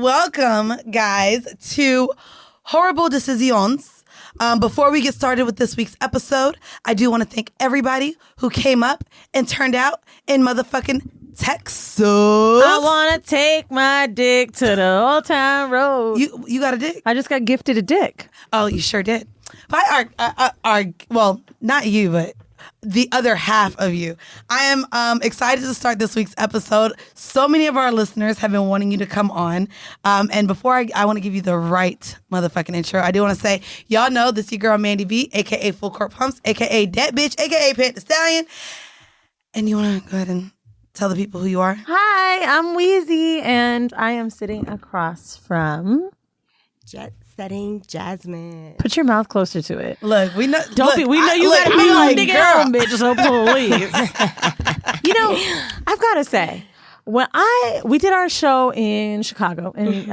welcome, guys, to Whoreible Decisions. Before we get started with this week's episode, I do want to thank everybody who came up and turned out in motherfucking Texas. I want to take my dick to the Old Town Road. You got a dick? I just got gifted a dick. Oh, you sure did. By well, not you, but the other half of you. I am excited to start this week's episode. So many of our listeners have been wanting you to come on. And before I want to give you the right motherfucking intro, I do want to say, y'all know this is your girl Mandy B, a.k.a. Full Court Pumps, a.k.a. Dat Bitch, a.k.a. Pet the Stallion. And you want to go ahead and tell the people who you are? Hi, I'm Weezy, and I am sitting across from... Jet Setting Jasmine. Put your mouth closer to it. Look, we know. We know you gotta be like, nigga, bitch, so please. You know, I've got to say, when we did our show in Chicago, and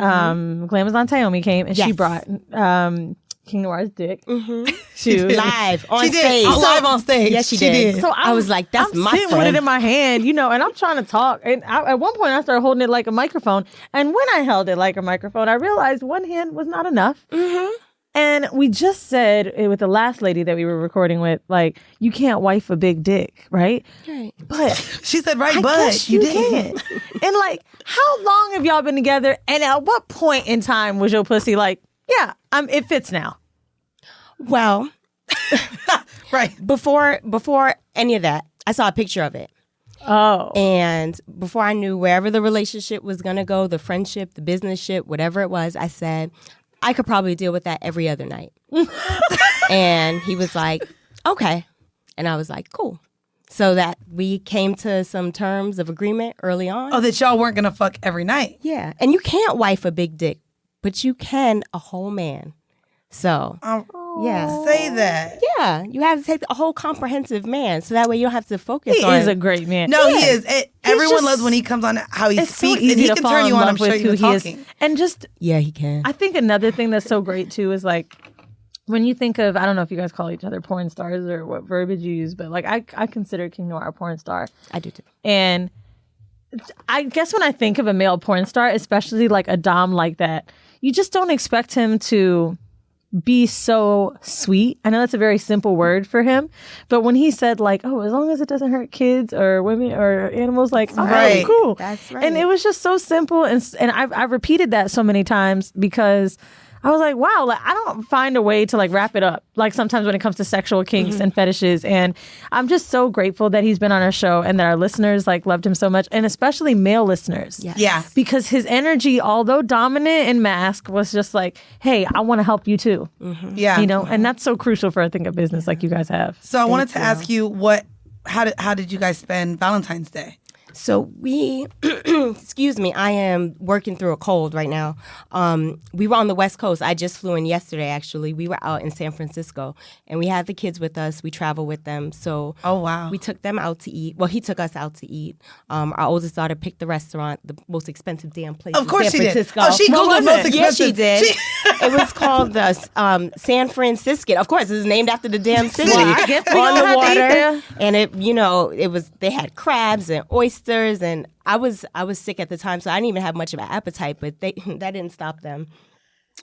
Glamazon Taomi came, and she brought King Noir's dick. Live on stage. Live on stage. Yes, she did. So I was like, that's my sitting friend. with it in my hand, you know, and I'm trying to talk. And at one point, I started holding it like a microphone. And when I held it like a microphone, I realized one hand was not enough. And we just said with the last lady that we were recording with, like, you can't wife a big dick, right? Right. But She said, right, I but guess you can. And like, how long have y'all been together? And at what point in time was your pussy like, yeah, it fits now? Well, right. before any of that, I saw a picture of it. Oh. And before I knew wherever the relationship was going to go, the friendship, the business ship, whatever it was, I said, I could probably deal with that every other night. And he was like, okay. And I was like, cool. So that we came to some terms of agreement early on. Oh, that y'all weren't going to fuck every night. Yeah. And you can't wife a big dick, but you can a whole man. So, yeah. Say that. Yeah. You have to take a whole comprehensive man. So that way you don't have to focus on... He is a great man. No, Yeah. he is. Everyone just- loves when he comes on how he It's speaks. so easy and he to can fall turn in you on, love I'm sure with you who were he is. talking. And just, Yeah, he can. I think another thing that's so great too is like, when you think of, I don't know if you guys call each other porn stars or what verbiage you use, but like I consider King Noir a porn star. I do too. And I guess when I think of a male porn star, especially like a dom like that, you just don't expect him to be so sweet. I know that's a very simple word for him, but when he said like, oh, as long as it doesn't hurt kids or women or animals, like, all right, cool. That's right. And it was just so simple. And I've repeated that so many times because I was like, wow, like I don't find a way to like wrap it up. Like sometimes when it comes to sexual kinks and fetishes. And I'm just so grateful that he's been on our show and that our listeners like loved him so much. And especially male listeners. Yes. Yeah. Because his energy, although dominant and mask, was just like, hey, I want to help you too. Yeah. You know, and that's so crucial for I think a business like you guys have. So I wanted to ask you how did you guys spend Valentine's Day? So we, excuse me, I am working through a cold right now. We were on the West Coast. I just flew in yesterday, actually. We were out in San Francisco, and we had the kids with us. We travel with them. So Oh, wow. we took them out to eat. Well, he took us out to eat. Our oldest daughter picked the restaurant, the most expensive damn place Of course in San she did. Francisco. Oh, she Googled most expensive. Yeah, she did. It was called the San Francisco. Of course, it's named after the damn city. Well, I guess we on gonna the have to eat water. there. And they had crabs and oysters, and I was sick at the time, so I didn't even have much of an appetite, but that didn't stop them.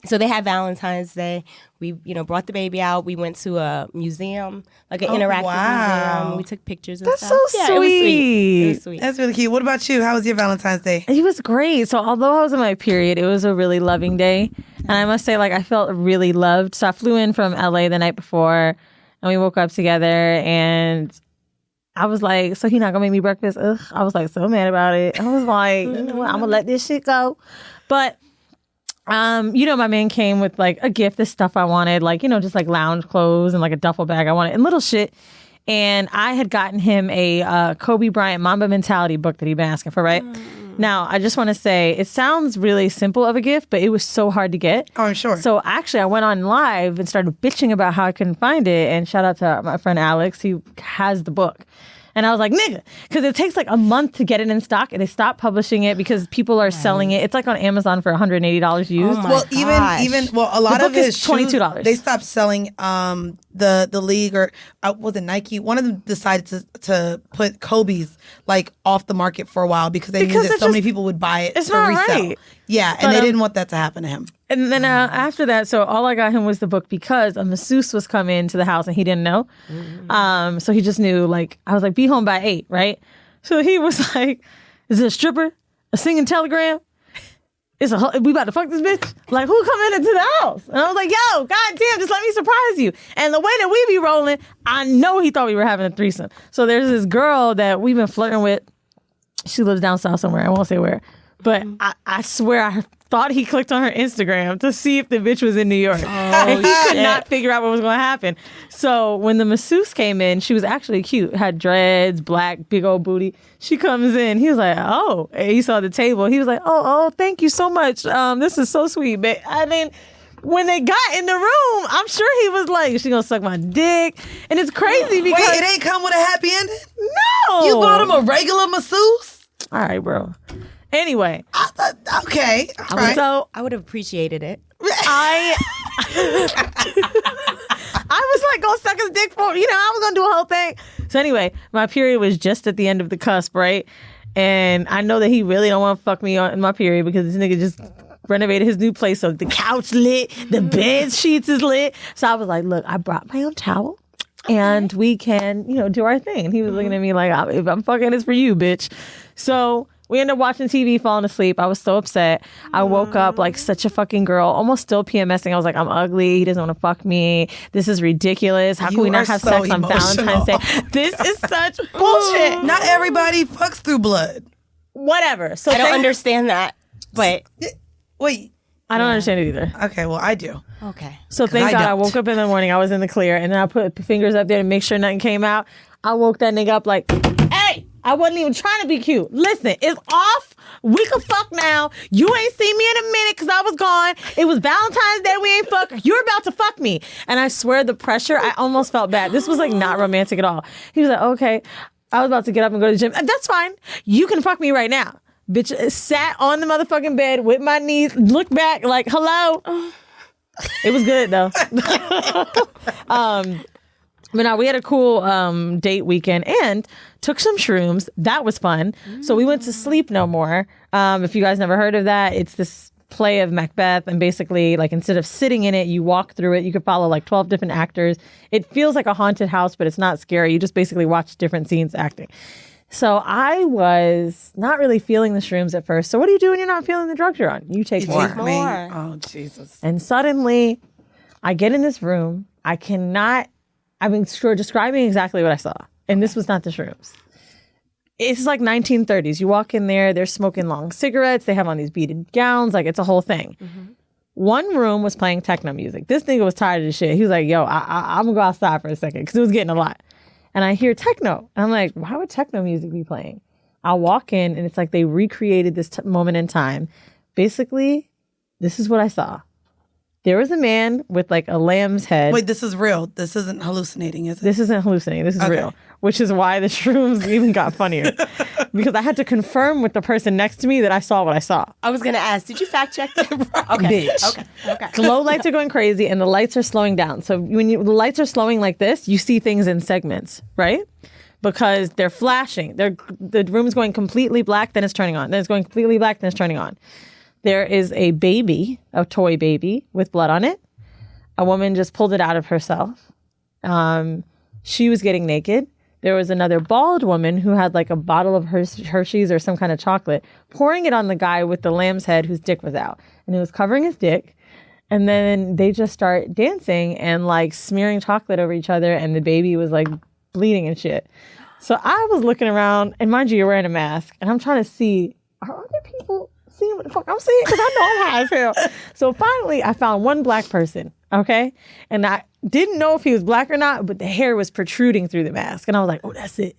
So they had Valentine's Day. We, brought the baby out. We went to a museum, like an interactive museum. We took pictures and That's stuff. so Yeah, sweet. it was sweet. It was sweet. That's really cute. What about you? How was your Valentine's Day? It was great. So although I was in my period, it was a really loving day. And I must say, like, I felt really loved. So I flew in from LA the night before and we woke up together and I was like, so he not gonna make me breakfast? Ugh. I was like so mad about it. I was like, you know what? I'm gonna let this shit go. But my man came with like a gift, this stuff I wanted, like, just like lounge clothes and like a duffel bag I wanted and little shit. And I had gotten him a Kobe Bryant Mamba Mentality book that he'd been asking for, right? Now, I just want to say, it sounds really simple of a gift, but it was so hard to get. Oh, I'm sure. So actually, I went on live and started bitching about how I couldn't find it. And shout out to my friend Alex, who has the book. And I was like, nigga, because it takes like a month to get it in stock, and they stopped publishing it because people are selling it. It's like on Amazon for $180 used. Oh my well, gosh. even a lot The of book is his shoes, $22. They stopped selling the league or was it Nike? One of them decided to put Kobe's like off the market for a while because they knew that it's so many just- people would buy it it's to not resell. right. Yeah, and they didn't want that to happen to him. And then after that, so all I got him was the book because a masseuse was coming to the house and he didn't know. So he just knew, like, I was like, be home by 8, right? So he was like, is it a stripper? A singing telegram? We about to fuck this bitch? Like, who coming into the house? And I was like, yo, goddamn, just let me surprise you. And the way that we be rolling, I know he thought we were having a threesome. So there's this girl that we've been flirting with. She lives down south somewhere. I won't say where. But I swear I thought he clicked on her Instagram to see if the bitch was in New York. And he could not figure out what was going to happen. So when the masseuse came in, she was actually cute. Had dreads, black, big old booty. She comes in. He was like, oh. And he saw the table. He was like, oh, thank you so much. This is so sweet. But I mean, when they got in the room, I'm sure he was like, she gonna suck my dick. And it's crazy because... Wait, it ain't come with a happy ending? No. You bought him a regular masseuse? All right, bro. Anyway. Okay. All right. So I would have appreciated it. I was like gonna suck his dick for, I was gonna do a whole thing. So anyway, my period was just at the end of the cusp, right? And I know that he really don't want to fuck me in my period because this nigga just renovated his new place. So the couch lit, the bed sheets is lit. So I was like, look, I brought my own towel and we can, do our thing. And he was looking at me like, if I'm fucking, it's for you, bitch. So we ended up watching TV, falling asleep. I was so upset. I woke up like such a fucking girl, almost still PMSing. I was like, I'm ugly. He doesn't want to fuck me. This is ridiculous. How can we not have sex on Valentine's Day? This is such bullshit. Not everybody fucks through blood. Whatever. So I don't understand that, but... Wait. I don't understand it either. Okay, well, I do. Okay. So thank God I woke up in the morning. I was in the clear. And then I put fingers up there to make sure nothing came out. I woke that nigga up like, hey, I wasn't even trying to be cute. Listen, it's off. We can fuck now. You ain't seen me in a minute because I was gone. It was Valentine's Day. We ain't fuck. You're about to fuck me. And I swear the pressure, I almost felt bad. This was like not romantic at all. He was like, okay. I was about to get up and go to the gym. That's fine. You can fuck me right now. Bitch sat on the motherfucking bed with my knees, looked back like, hello. It was good though. But now we had a cool date weekend and took some shrooms. That was fun. So we went to Sleep No More. If you guys never heard of that, it's this play of Macbeth. And basically, like, instead of sitting in it, you walk through it. You could follow like 12 different actors. It feels like a haunted house, but it's not scary. You just basically watch different scenes acting. So I was not really feeling the shrooms at first. So what do you do when you're not feeling the drugs you're on? You take more. Oh, Jesus. And suddenly, I get in this room. Describing exactly what I saw. And this was not the shrooms. It's like 1930s. You walk in there, they're smoking long cigarettes. They have on these beaded gowns. Like, it's a whole thing. Mm-hmm. One room was playing techno music. This nigga was tired of this shit. He was like, yo, I'm going to go outside for a second because it was getting a lot. And I hear techno. And I'm like, why would techno music be playing? I walk in and it's like they recreated this moment in time. Basically, this is what I saw. There was a man with like a lamb's head. Wait, this is real. This isn't hallucinating, is it? This isn't hallucinating. This is real. Which is why the shrooms even got funnier. Because I had to confirm with the person next to me that I saw what I saw. I was going to ask, did you fact check that? Okay. Bitch. Okay. Glow lights are going crazy and the lights are slowing down. So when the lights are slowing like this, you see things in segments, right? Because they're flashing. The room's going completely black, then it's turning on. Then it's going completely black, then it's turning on. There is a baby, a toy baby with blood on it. A woman just pulled it out of herself. She was getting naked. There was another bald woman who had like a bottle of Hershey's or some kind of chocolate, pouring it on the guy with the lamb's head whose dick was out. And it was covering his dick. And then they just start dancing and like smearing chocolate over each other. And the baby was like bleeding and shit. So I was looking around, and mind you, you're wearing a mask. And I'm trying to see, are other people seeing what the fuck I'm seeing? Because I know I'm high as hell. So finally, I found one black person, okay? And I didn't know if he was black or not, but the hair was protruding through the mask. And I was like, oh, that's it.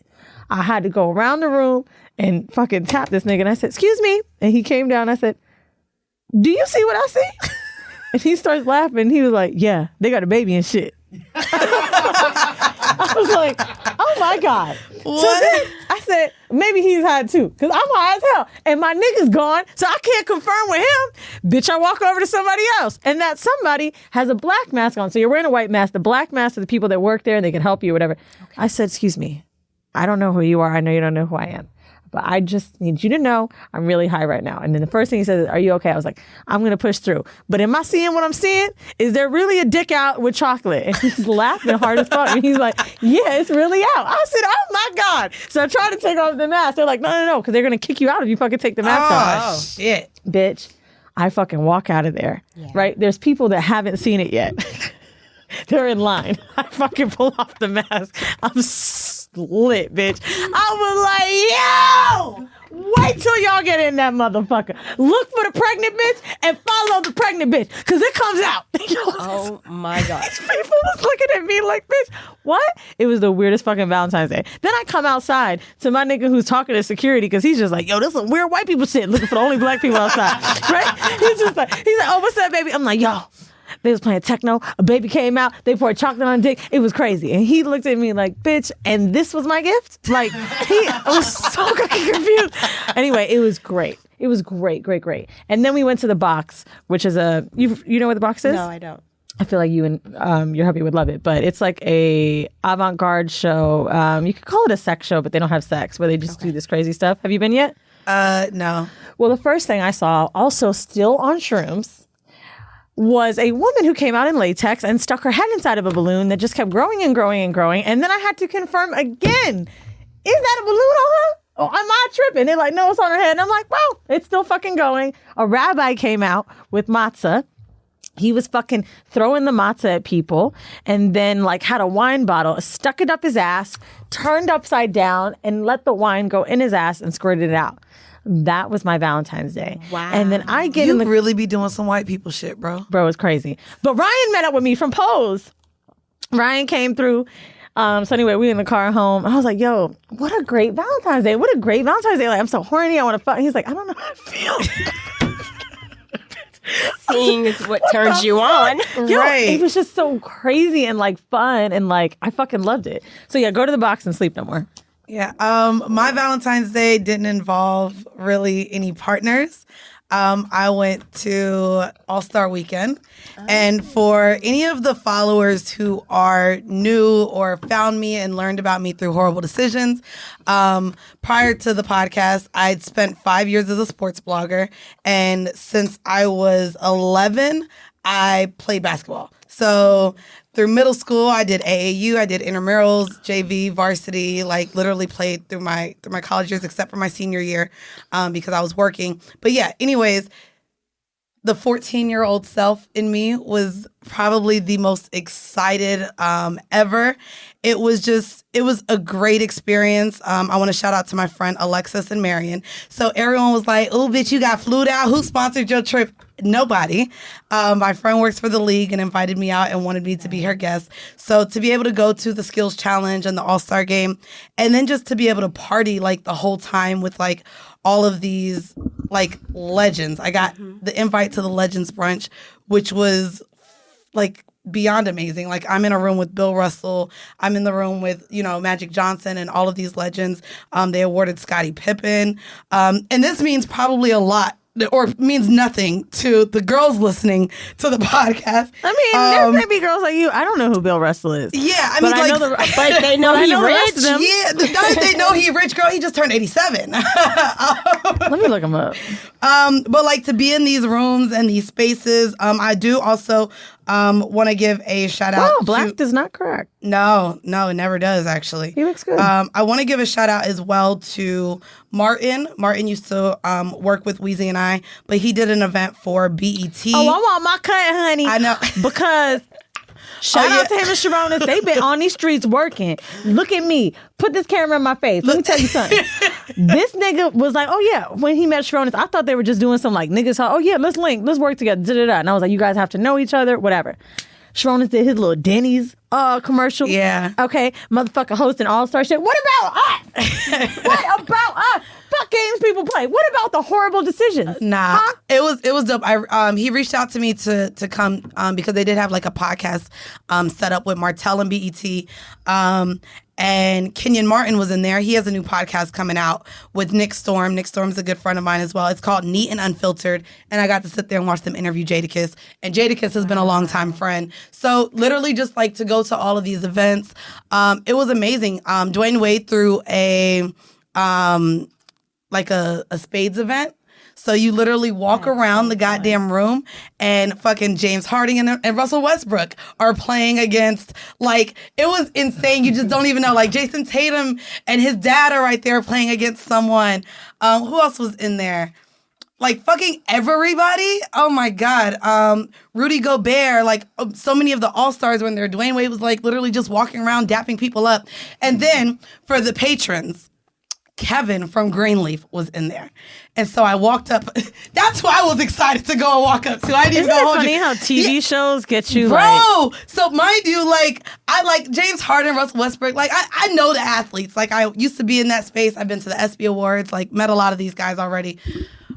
I had to go around the room and fucking tap this nigga. And I said, excuse me. And he came down. I said, do you see what I see? And he starts laughing. He was like, yeah, they got a baby and shit. I was like, oh my God. What? So then I said, maybe he's high too. Because I'm high as hell. And my nigga's gone. So I can't confirm with him. Bitch, I walk over to somebody else. And that somebody has a black mask on. So you're wearing a white mask. The black mask are the people that work there and they can help you or whatever. Okay. I said, excuse me. I don't know who you are. I know you don't know who I am. but I just need you to know I'm really high right now. And then the first thing he said is, are you okay? I was like, I'm going to push through. But am I seeing what I'm seeing? Is there really a dick out with chocolate? And he's laughing hard as fuck. And he's like, yeah, it's really out. I said, oh my God. So I tried to take off the mask. They're like, no, because they're going to kick you out if you fucking take the mask off. Oh, shit. Bitch, I fucking walk out of there, right? There's people that haven't seen it yet. They're in line. I fucking pull off the mask. I'm lit, bitch. I was like, yo, wait till y'all get in that motherfucker. Look for the pregnant bitch and follow the pregnant bitch, because it comes out. Oh my gosh. People was looking at me like, bitch, what? It was the weirdest fucking Valentine's Day. Then I come outside to my nigga who's talking to security, because he's just like, yo, this is some weird white people shit, looking for the only black people outside. Right? He's like, oh, what's up, baby? I'm like, yo. They was playing techno. A baby came out. They poured chocolate on dick. It was crazy. And he looked at me like, bitch, and this was my gift? Like, I was so fucking confused. Anyway, it was great. It was great. And then we went to the box, which is you know what the box is? No, I don't. I feel like you and your hubby would love it, but it's like a avant-garde show. You could call it a sex show, but they don't have sex, where they just do this crazy stuff. Have you been yet? No. Well, the first thing I saw, also still on shrooms, was a woman who came out in latex and stuck her head inside of a balloon that just kept growing and growing and growing. And then I had to confirm again, is that a balloon on her? Oh, am I tripping? They're like, no, it's on her head. And I'm like, well, it's still fucking going. A rabbi came out with matzah. He was fucking throwing the matzah at people, and then like had a wine bottle, stuck it up his ass, turned upside down, and let the wine go in his ass and squirted it out. That was my Valentine's Day. Wow. And then I get You really be doing some white people shit, bro. Bro, it's crazy. But Ryan met up with me from Pose. Ryan came through. So anyway, we in the car home. I was like, yo, what a great Valentine's Day. What a great Valentine's Day. Like, I'm so horny. I want to fuck. He's like, I don't know how I feel. Seeing is what turns you on. Yo, Right. It was just so crazy and like fun, and like I fucking loved it. So yeah, go to the box and sleep no more. Yeah. My Valentine's Day didn't involve really any partners. I went to All-Star Weekend. And for any of the followers who are new or found me and learned about me through Horrible Decisions, prior to the podcast, I'd spent 5 years as a sports blogger. And since I was 11, I played basketball. So through middle school, I did AAU, I did intramurals, JV, varsity, like literally played through my college years, except for my senior year, because I was working. But yeah, anyways, the 14-year-old self in me was probably the most excited ever. It was a great experience. I want to shout out to my friend Alexis and Marion. So everyone was like, oh, bitch, you got flued out. Who sponsored your trip? Nobody. My friend works for the league and invited me out and wanted me to be her guest. So to be able to go to the skills challenge and the All-Star game, and then just to be able to party like the whole time with like all of these like legends. I got the invite to the Legends brunch, which was like beyond amazing. Like I'm in a room with Bill Russell. I'm in the room with, Magic Johnson and all of these legends. They awarded Scottie Pippen. And this means probably a lot, or means nothing to the girls listening to the podcast. I mean, there may be girls like you. I don't know who Bill Russell is. Yeah, I But mean, I like, know the- But they know he the rest rich. of them. yeah, they know he rich, girl. He just turned 87. Let me look him up. But like to be in these rooms and these spaces, I do also want to give a shout out. Oh, black does not correct. No, it never does actually. He looks good. I want to give a shout out as well to Martin. Martin used to work with Weezy and I, but he did an event for BET. Oh, I want my cut, honey. I know. Because shout yeah. out to him and Sharonis. They've been on these streets working. Look at me. Put this camera in my face. Let me tell you something. This nigga was like, oh yeah, when he met Sharonis, I thought they were just doing some like niggas, oh yeah, let's link, let's work together. Da-da-da. And I was like, you guys have to know each other, whatever. Sharonis did his little Denny's commercial. Yeah. Okay. Motherfucker hosting All-Star shit. What about us? What about us? Fuck games people play. What about the horrible decisions? Nah, Huh? it was dope. He reached out to me to come because they did have like a podcast set up with Martell and BET. And Kenyon Martin was in there. He has a new podcast coming out with Nick Storm. Nick Storm's a good friend of mine as well. It's called Neat and Unfiltered. And I got to sit there and watch them interview Jadakiss. And Jadakiss has been a longtime friend. So literally just like to go to all of these events. It was amazing. Dwayne Wade threw a like a spades event. So you literally walk around the goddamn room and fucking James Harden and Russell Westbrook are playing against, like, it was insane. You just don't even know. Like, Jason Tatum and his dad are right there playing against someone. Who else was in there? Like, fucking everybody. Oh, my God. Rudy Gobert, like, so many of the All-Stars were in there. Dwayne Wade was, like, literally just walking around dapping people up. And then for the patrons, Kevin from Greenleaf was in there. And so I walked up. That's why I was excited to go and walk up to. I didn't Isn't even it hold funny you. how TV shows get you, Bro, like... so mind you, like, I like James Harden, Russell Westbrook. Like, I know the athletes. Like, I used to be in that space. I've been to the ESPY Awards, like, met a lot of these guys already.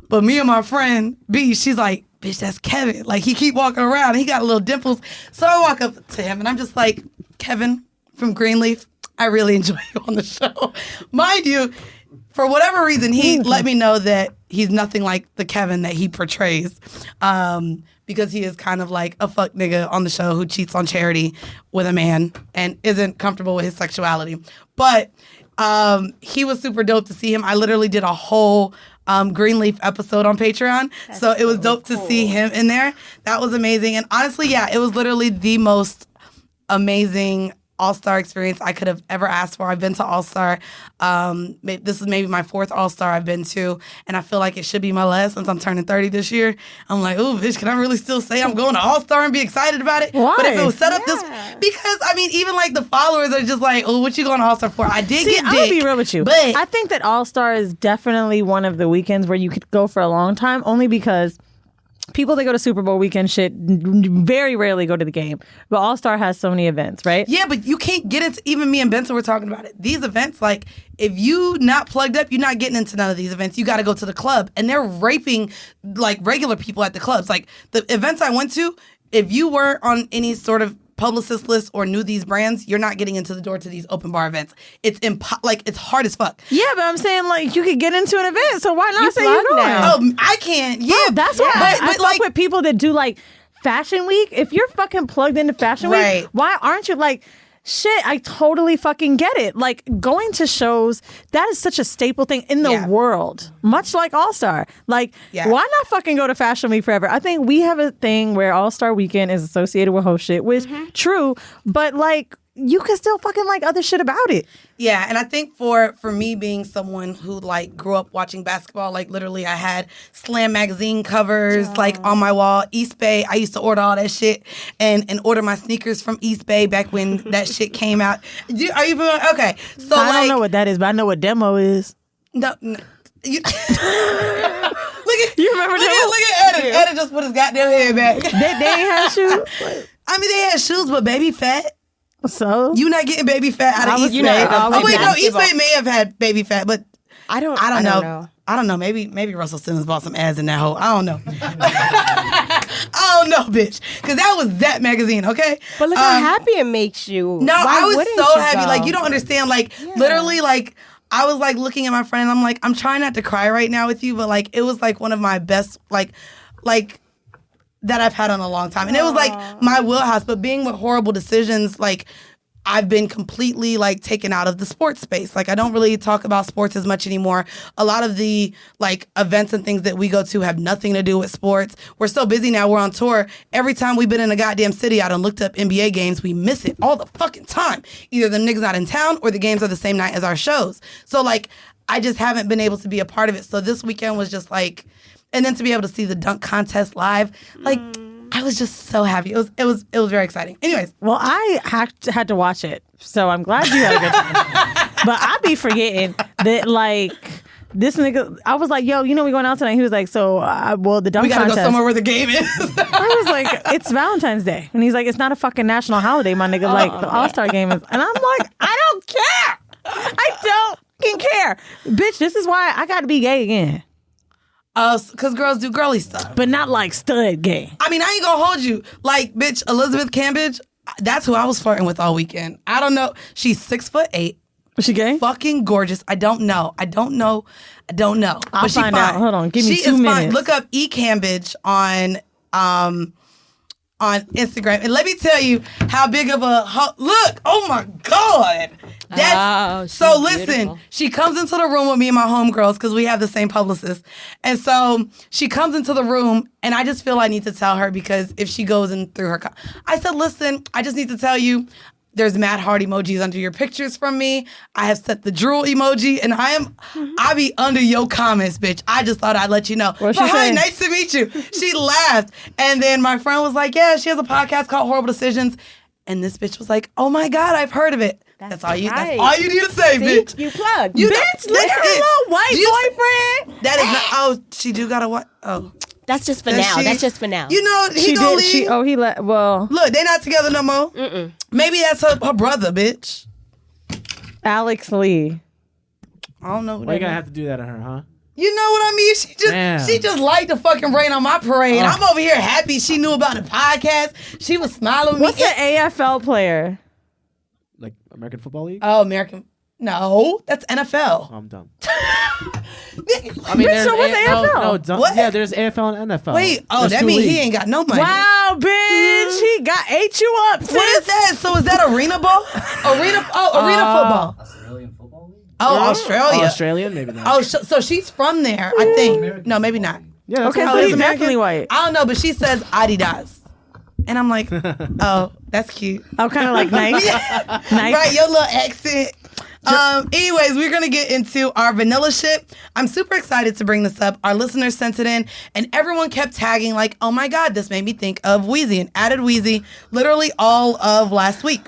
But me and my friend, B, she's like, bitch, that's Kevin. Like, he keep walking around. He got little dimples. So I walk up to him, and I'm just like, Kevin from Greenleaf, I really enjoy you on the show. Mind you, for whatever reason, he let me know that he's nothing like the Kevin that he portrays, because he is kind of like a fuck nigga on the show who cheats on Charity with a man and isn't comfortable with his sexuality. But he was super dope to see him. I literally did a whole Greenleaf episode on Patreon. So it was dope to see him in there. That was amazing. And honestly, yeah, it was literally the most amazing All-Star experience I could have ever asked for. I've been to All-Star. This is maybe my 4th All-Star I've been to, and I feel like it should be my last since I'm turning 30 this year. I'm like, ooh, bitch, can I really still say I'm going to All-Star and be excited about it? Why? But if it was set up this, because, I mean, even like the followers are just like, oh, what you going to All-Star for? I did get I'm dick. gonna be real with you. But I think that All-Star is definitely one of the weekends where you could go for a long time, only because people that go to Super Bowl weekend shit very rarely go to the game. But All-Star has so many events, right? yeah, but you can't get into, even me and Benson were talking about it. These events, like, if you not plugged up, you're not getting into none of these events. You got to go to the club. And they're raping, like, regular people at the clubs. Like, the events I went to, if you weren't on any sort of publicist list or knew these brands, you're not getting into the door to these open bar events. It's it's hard as fuck. Yeah, but I'm saying, like, you could get into an event, so why not You say you're plug going? now. Oh, I can't. Yeah, That's why But I fuck like, with people that do, like, Fashion Week. If you're fucking plugged into Fashion Right. Week, why aren't you, like... Shit, I totally fucking get it. Like, going to shows, that is such a staple thing in the Yeah. world. Much like All-Star. Like, Yeah. why not fucking go to Fashion Week forever? I think we have a thing where All-Star Weekend is associated with whole shit, which, true, but, like, you can still fucking like other shit about it. Yeah, and I think for me being someone who like grew up watching basketball, like literally I had Slam magazine covers like on my wall. East Bay, I used to order all that shit and order my sneakers from East Bay back when that shit came out. Are you familiar? Okay, so I like, don't know what that is, but I know what demo is. no you, look at You remember that? look at Eddie. Eddie just put his goddamn head back. They ain't have shoes. I mean, they had shoes, but baby fat. So You not getting baby fat out of East you Bay. know, Oh wait, no, East basketball. Bay may have had baby fat, but I don't I don't know. know. I don't know. Maybe Russell Simmons bought some ads in that hole. I don't know. I don't know, bitch. Because that was that magazine, okay? But look how happy it makes you. No, Why I was wouldn't so you happy. go? Like, you don't understand. Like, literally, like, I was, like, looking at my friend, and I'm like, I'm trying not to cry right now with you, but, like, it was, like, one of my best, like, that I've had in a long time. And it was, like, my wheelhouse. But being with Horrible Decisions, like, I've been completely like taken out of the sports space. Like, I don't really talk about sports as much anymore. A lot of the like events and things that we go to have nothing to do with sports. We're so busy now. We're on tour. Every time we've been in a goddamn city, I done looked up NBA games. We miss it all the fucking time. Either the niggas not in town or the games are the same night as our shows. So like, I just haven't been able to be a part of it. So this weekend was just like, and then to be able to see the dunk contest live, like. I was just so happy. It was very exciting. Anyways. well, I had to watch it, so I'm glad you had a good time. But I be forgetting that like this nigga. I was like, yo, we going out tonight? He was like, so well, the dunk We gotta contest. go somewhere where the game is. I was like, it's Valentine's Day, and he's like, it's not a fucking national holiday, my nigga. Like the All-Star game is, and I'm like, I don't care. I don't fucking care, bitch. This is why I got to be gay again. Because girls do girly stuff. But not like stud gay. I mean, I ain't gonna hold you. Like, bitch, Elizabeth Cambridge, that's who I was flirting with all weekend. I don't know. She's 6'8". Was she gay? Fucking gorgeous. I don't know. I'll But she find fine. out. Hold on. Give me she 2 is minutes. Fine. Look up E. Cambridge on on Instagram. And let me tell you how big of a look. Oh my God. That's so listen, beautiful. She comes into the room with me and my homegirls because we have the same publicist. And so she comes into the room and I just feel I need to tell her because if she goes in through her I said, listen, I just need to tell you there's mad heart emojis under your pictures from me. I have set the drool emoji, and I be under your comments, bitch. I just thought I'd let you know. But hi, nice to meet you. She laughed. And then my friend was like, yeah, she has a podcast called Whoreible Decisions. And this bitch was like, oh my God, I've heard of it. That's all you need to say, bitch. You plugged. Bitch, look at her little white boyfriend. That is not, she do got a what? Oh. That's just for now. That's just for now. You know, he gonna leave. He let. Well, look, they not together no more. Maybe that's her brother, bitch. Alex Lee. I don't know. Why you gotta have to do that to her, huh? You know what I mean? She just liked to fucking rain on my parade. I'm over here happy she knew about the podcast. She was smiling with me. What's an AFL player? Like American Football League? Oh, American. No, that's NFL. Oh, I'm dumb. I mean, so what's AFL? No, what? Yeah, there's AFL and NFL. Wait, there's that means he ain't got no money. Wow, bitch, he ate you up, sis. What is that? So is that arena ball? Arena football. Australian Football League? Oh, Australia. Australian, maybe not. Oh, so she's from there, I think. No, maybe not. Yeah, that's okay, so he's definitely white. I don't know, but she says Adidas. And I'm like, oh, that's cute. Oh, kind of like nice. Nice. Right, your little accent. Anyways, we're going to get into our vanilla shit. I'm super excited to bring this up. Our listeners sent it in, and everyone kept tagging like, oh my God, this made me think of Weezy, and added Weezy literally all of last week.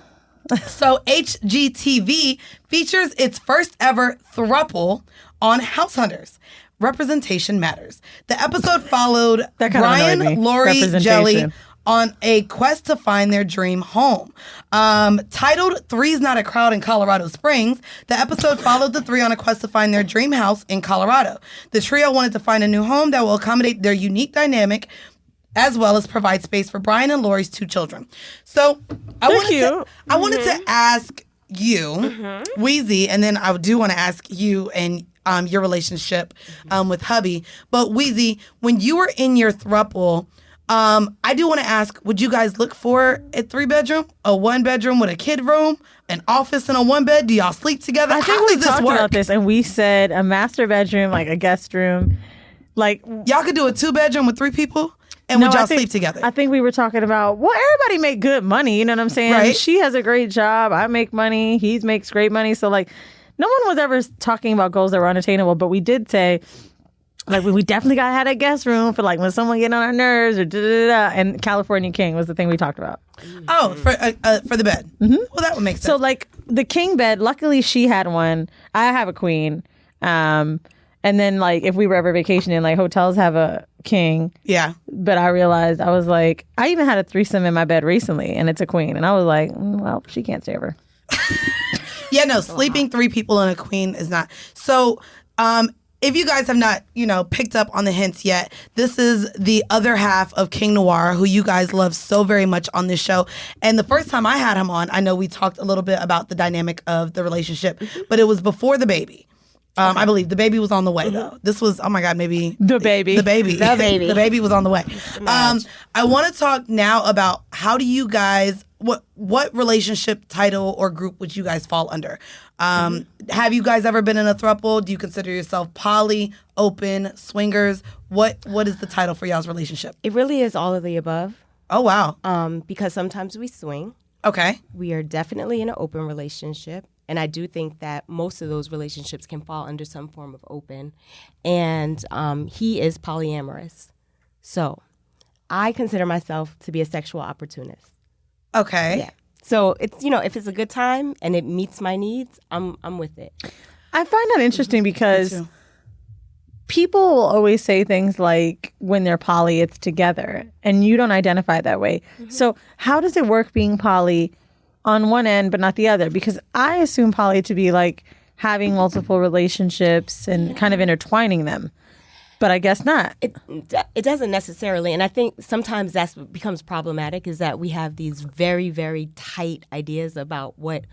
So HGTV features its first ever throuple on House Hunters. Representation matters. The episode followed Brian, Lori, Jelly on a quest to find their dream home. Titled Three's Not a Crowd in Colorado Springs, the episode followed the three on a quest to find their dream house in Colorado. The trio wanted to find a new home that will accommodate their unique dynamic as well as provide space for Brian and Lori's two children. So I wanted to ask you, Weezy, and then I do want to ask you and your relationship with hubby. But Weezy, when you were in your throuple, I do want to ask, would you guys look for a 3-bedroom, a 1-bedroom with a kid room, an office and a 1-bed? Do y'all sleep together? I think we talked about this, and we said a master bedroom, like a guest room. Like y'all could do a 2-bedroom with 3 people, and would y'all sleep together? I think we were talking about, well, everybody make good money, you know what I'm saying? Right. She has a great job. I make money. He makes great money. So, like, no one was ever talking about goals that were unattainable, but we did say, like, we definitely got to have a guest room for, like, when someone getting on our nerves or da-da-da-da. And California King was the thing we talked about. Oh, for the bed. Mm-hmm. Well, that would make sense. So, like, the king bed, luckily she had one. I have a queen. And then, like, if we were ever vacationing, like, hotels have a king. Yeah. But I realized, I was like, I even had a threesome in my bed recently, and it's a queen. And I was like, well, she can't stay over. Yeah, no, sleeping 3 people and a queen is not. So, if you guys have not, picked up on the hints yet, this is the other half of King Noir, who you guys love so very much on this show. And the first time I had him on, I know we talked a little bit about the dynamic of the relationship, but it was before the baby. I believe the baby was on the way, though. This was, oh my God, maybe... The baby. The baby was on the way. I want to talk now about how do you guys... What relationship title or group would you guys fall under? Have you guys ever been in a throuple? Do you consider yourself poly, open, swingers? What is the title for y'all's relationship? It really is all of the above. Oh, wow. Because sometimes we swing. Okay. We are definitely in an open relationship. And I do think that most of those relationships can fall under some form of open. And he is polyamorous. So I consider myself to be a sexual opportunist. Okay. Yeah. So it's, if it's a good time and it meets my needs, I'm with it. I find that interesting because people will always say things like when they're poly, it's together, and you don't identify that way. Mm-hmm. So how does it work being poly on one end but not the other? Because I assume poly to be like having multiple relationships and kind of intertwining them. But I guess not. It doesn't necessarily. And I think sometimes that's what becomes problematic, is that we have these very, very tight ideas about what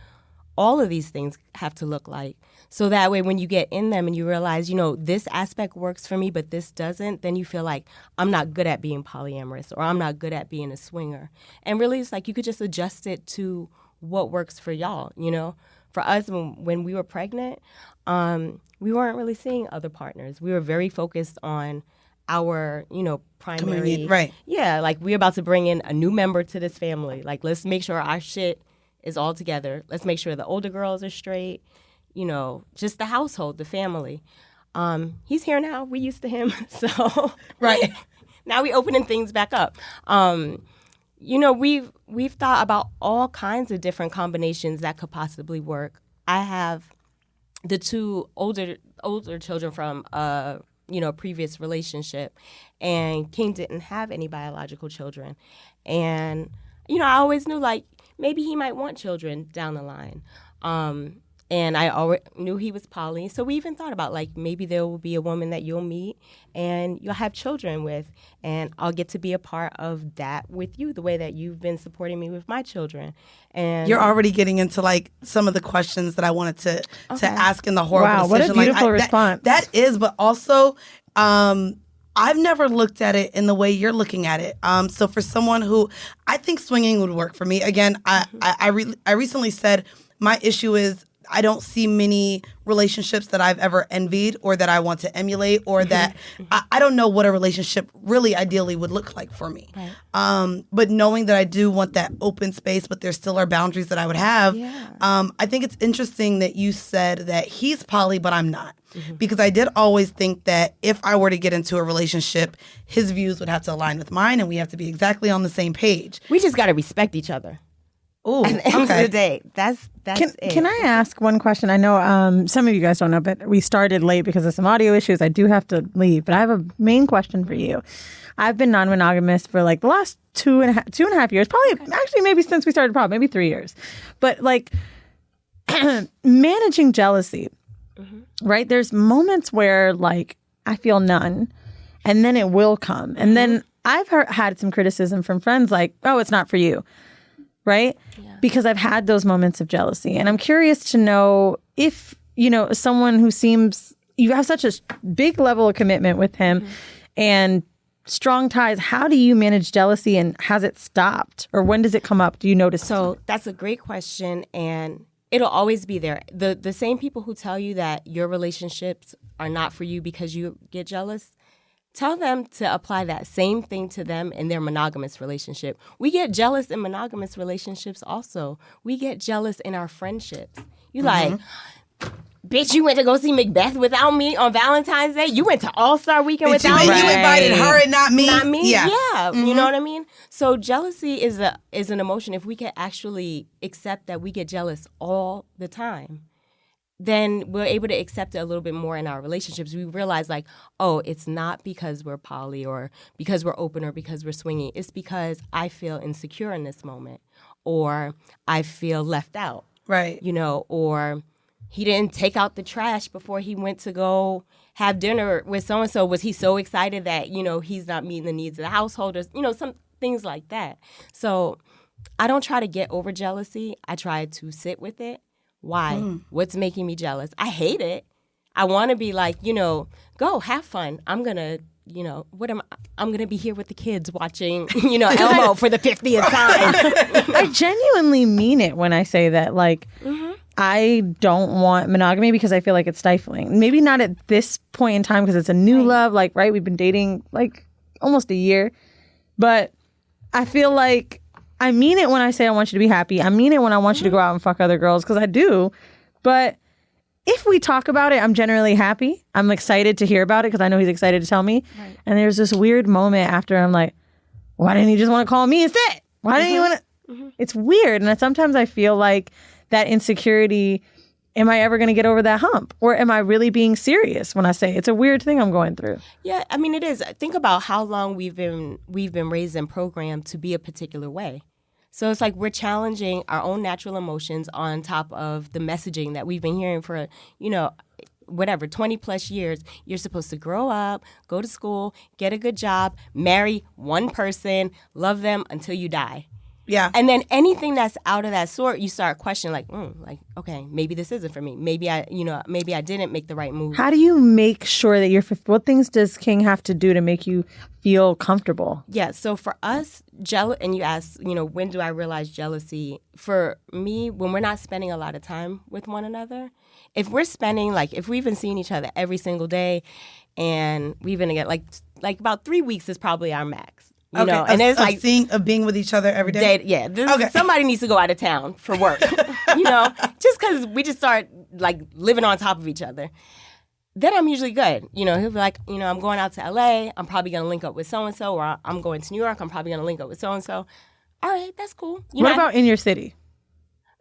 all of these things have to look like. So that way, when you get in them and you realize, this aspect works for me, but this doesn't, then you feel like I'm not good at being polyamorous or I'm not good at being a swinger. And really, it's like you could just adjust it to what works for y'all, For us, when we were pregnant, we weren't really seeing other partners. We were very focused on our, primary. Community, right. Yeah, like we're about to bring in a new member to this family. Like, let's make sure our shit is all together. Let's make sure the older girls are straight. Just the household, the family. He's here now. We used to him. So Right. now we opening things back up. We've thought about all kinds of different combinations that could possibly work. I have the two older children from previous relationship, and King didn't have any biological children. And I always knew like maybe he might want children down the line. And I always knew he was poly. So we even thought about, like, maybe there will be a woman that you'll meet and you'll have children with. And I'll get to be a part of that with you, the way that you've been supporting me with my children. And You're already getting into, like, some of the questions that I wanted to ask in the horrible Wow, what a decision. beautiful response. That is, but also, I've never looked at it in the way you're looking at it. So for someone who, I think swinging would work for me. Again, I recently said my issue is I don't see many relationships that I've ever envied or that I want to emulate or that I don't know what a relationship really ideally would look like for me. Right. But knowing that I do want that open space, but there still are boundaries that I would have. Yeah. I think it's interesting that you said that he's poly, but I'm not. Because I did always think that if I were to get into a relationship, his views would have to align with mine and we have to be exactly on the same page. We just got to respect each other. Ooh, At the end of the day, that's it. Can I ask one question? I know some of you guys don't know, but we started late because of some audio issues. I do have to leave, but I have a main question for you. I've been non-monogamous for like the last two and a half years, probably actually maybe since we started pod, maybe 3 years. But like managing jealousy, right? There's moments where like I feel none, and then it will come. And then I've had some criticism from friends like, oh, it's not for you. Right? Yeah. Because I've had those moments of jealousy. And I'm curious to know if, someone who seems, you have such a big level of commitment with him and strong ties, how do you manage jealousy and has it stopped? Or when does it come up? Do you notice? So that's a great question. And it'll always be there. The same people who tell you that your relationships are not for you because you get jealous, tell them to apply that same thing to them in their monogamous relationship. We get jealous in monogamous relationships also. We get jealous in our friendships. You like, bitch, you went to go see Macbeth without me on Valentine's Day? You went to All-Star Weekend without me? You invited her and not me? Not me? Yeah. You know what I mean? So jealousy is an emotion. If we can actually accept that we get jealous all the time, then we're able to accept it a little bit more in our relationships. We realize like, oh, it's not because we're poly or because we're open or because we're swinging. It's because I feel insecure in this moment or I feel left out. Right. Or he didn't take out the trash before he went to go have dinner with so-and-so. Was he so excited that, he's not meeting the needs of the household or, some things like that. So I don't try to get over jealousy. I try to sit with it. Why? What's making me jealous? I hate it. I want to be like, go have fun. I'm going to, I'm going to be here with the kids watching, Elmo for the 50th time. I genuinely mean it when I say that. Like, I don't want monogamy because I feel like it's stifling. Maybe not at this point in time because it's a new love. Like, right? We've been dating like almost a year. But I feel like I mean it when I say I want you to be happy. I mean it when I want you to go out and fuck other girls because I do. But if we talk about it, I'm generally happy. I'm excited to hear about it because I know he's excited to tell me. Right. And there's this weird moment after I'm like, why didn't he just want to call me instead? Why didn't he want to? It's weird. And sometimes I feel like that insecurity, am I ever going to get over that hump? Or am I really being serious when I say it's a weird thing I'm going through? Yeah, I mean, it is. Think about how long we've been raised and programmed to be a particular way. So it's like we're challenging our own natural emotions on top of the messaging that we've been hearing for, 20 plus years. You're supposed to grow up, go to school, get a good job, marry one person, love them until you die. Yeah. And then anything that's out of that sort, you start questioning, okay, maybe this isn't for me. Maybe I didn't make the right move. How do you make sure that what things does King have to do to make you feel comfortable? Yeah, so for us, and you asked, when do I realize jealousy? For me, when we're not spending a lot of time with one another, if we're spending, if we've been seeing each other every single day, and we've been together, like about 3 weeks is probably our max. You know, and it's of being with each other every day. Somebody needs to go out of town for work. Just because we just start living on top of each other. Then I'm usually good. He'll be like, I'm going out to LA. I'm probably gonna link up with so and so, or I'm going to New York. I'm probably gonna link up with so and so. All right, that's cool. What about in your city?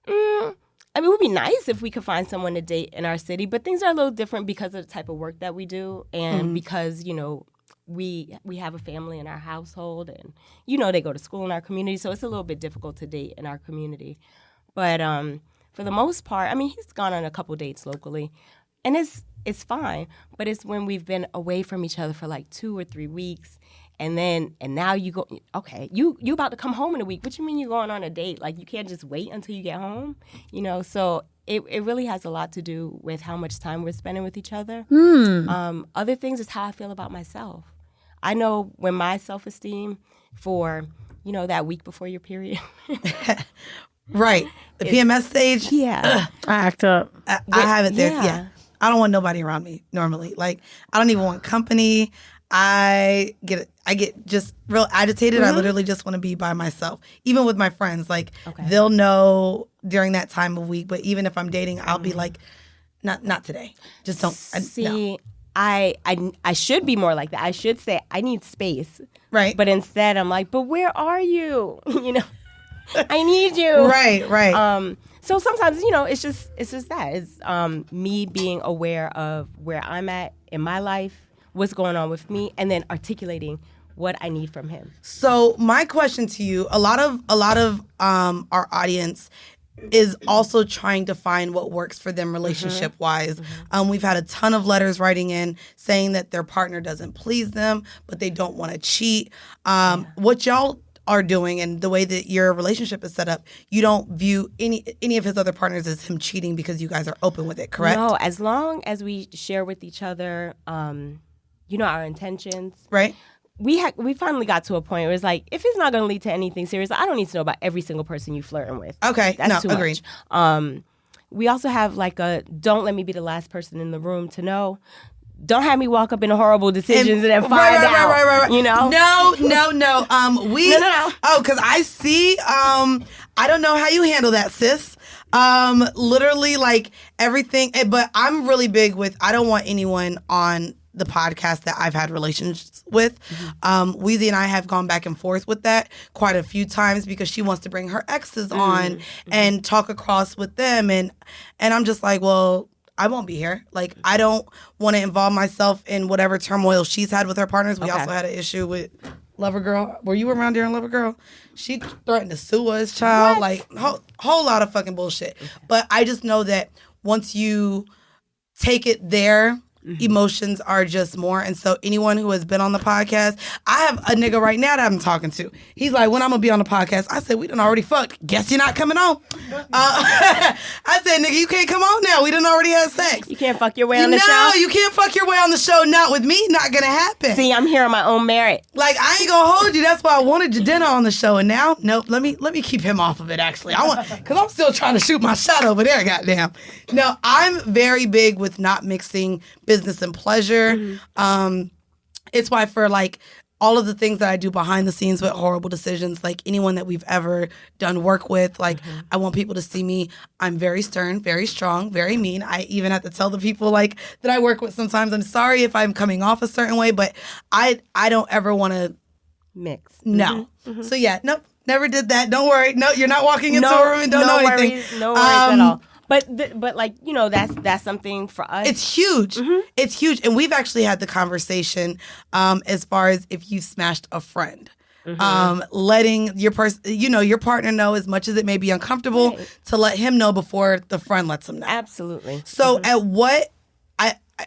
It would be nice if we could find someone to date in our city, but things are a little different because of the type of work that we do, and because we have a family in our household, and they go to school in our community, so it's a little bit difficult to date in our community. But for the most part, he's gone on a couple dates locally, and it's fine. But it's when we've been away from each other for 2 or 3 weeks, and now you go, okay, you about to come home in a week. What you mean you're going on a date? You can't just wait until you get home, So it really has a lot to do with how much time we're spending with each other. Other things is how I feel about myself. I know when my self-esteem for, that week before your period. Right. The PMS stage. Yeah. I act up. I have it there. Yeah. I don't want nobody around me normally. I don't even want company. I get just real agitated. I literally just want to be by myself. Even with my friends, they'll know during that time of week. But even if I'm dating, I'll be not today. Just don't. See, I should be more like that. I should say I need space. Right. But instead I'm but where are you? I need you. Right. So sometimes, it's just that. It's me being aware of where I'm at in my life, what's going on with me, and then articulating what I need from him. So my question to you, a lot of our audience is also trying to find what works for them relationship-wise. We've had a ton of letters writing in saying that their partner doesn't please them, but they don't want to cheat. What y'all are doing and the way that your relationship is set up, you don't view any of his other partners as him cheating because you guys are open with it, correct? No, as long as we share with each other, our intentions. Right. We finally got to a point where it's if it's not going to lead to anything serious, I don't need to know about every single person you flirting with. Okay, that's too agreed. Much. We also have a don't let me be the last person in the room to know. Don't have me walk up in horrible decisions and then find out. Right. No. No. Oh, because I see. I don't know how you handle that, sis. Literally, everything. But I'm really big with. I don't want anyone on the podcast that I've had relations with. Weezy and I have gone back and forth with that quite a few times because she wants to bring her exes on and talk across with them. And I'm just well, I won't be here. I don't want to involve myself in whatever turmoil she's had with her partners. We also had an issue with Lover Girl. Were you around during Lover Girl? She threatened to sue us, child. Whole lot of fucking bullshit. But I just know that once you take it there, emotions are just more. And so anyone who has been on the podcast, I have a nigga right now that I'm talking to. He's when I'm going to be on the podcast, I said, we done already fucked. Guess you're not coming on. I said, nigga, you can't come on now. We done already had sex. You can't fuck your way on the show? No, you can't fuck your way on the show. Not with me. Not going to happen. See, I'm here on my own merit. I ain't going to hold you. That's why I wanted your dinner on the show. And now, nope, let me keep him off of it, actually. Because I'm still trying to shoot my shot over there, goddamn. No, I'm very big with not mixing business and pleasure. It's why for all of the things that I do behind the scenes with Whoreible Decisions, anyone that we've ever done work with, I want people to see me. I'm very stern, very strong, very mean. I even have to tell the people that I work with sometimes, I'm sorry if I'm coming off a certain way, but I don't ever want to mix. No. So yeah, nope, never did that. Don't worry. No, you're not walking into a room and don't know anything. No worries at all. But that's something for us. It's huge. It's huge. And we've actually had the conversation as far as if you smashed a friend. Letting your your partner know as much as it may be uncomfortable to let him know before the friend lets him know. Absolutely. So at what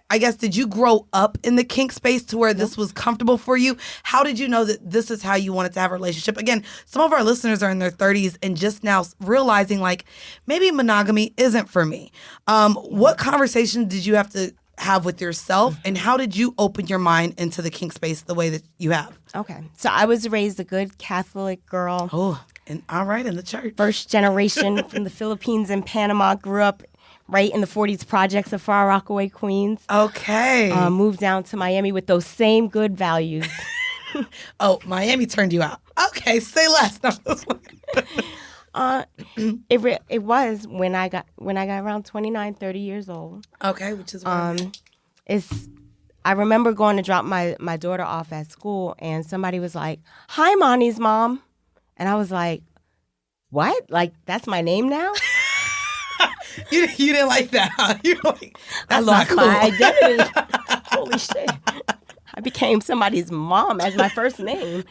I guess, did you grow up in the kink space to where this was comfortable for you? How did you know that this is how you wanted to have a relationship? Again, some of our listeners are in their 30s and just now realizing like maybe monogamy isn't for me. What conversation did you have to have with yourself, and how did you open your mind into the kink space the way that you have? Okay. So I was raised a good Catholic girl. Oh, and all right, in the church. First generation from the Philippines and Panama. Grew up right in the 40s projects of Far Rockaway, Queens. Okay. Moved down to Miami with those same good values. Oh, Miami turned you out. Okay, say less. No. It was when I got around 29, 30 years old. Okay, which is I remember going to drop my daughter off at school, and somebody was like, "Hi, Monty's mom," and I was like, "What? Like that's my name now?" you didn't like that, huh? You were like, that's I lost not cool. my identity. Holy shit! I became somebody's mom as my first name,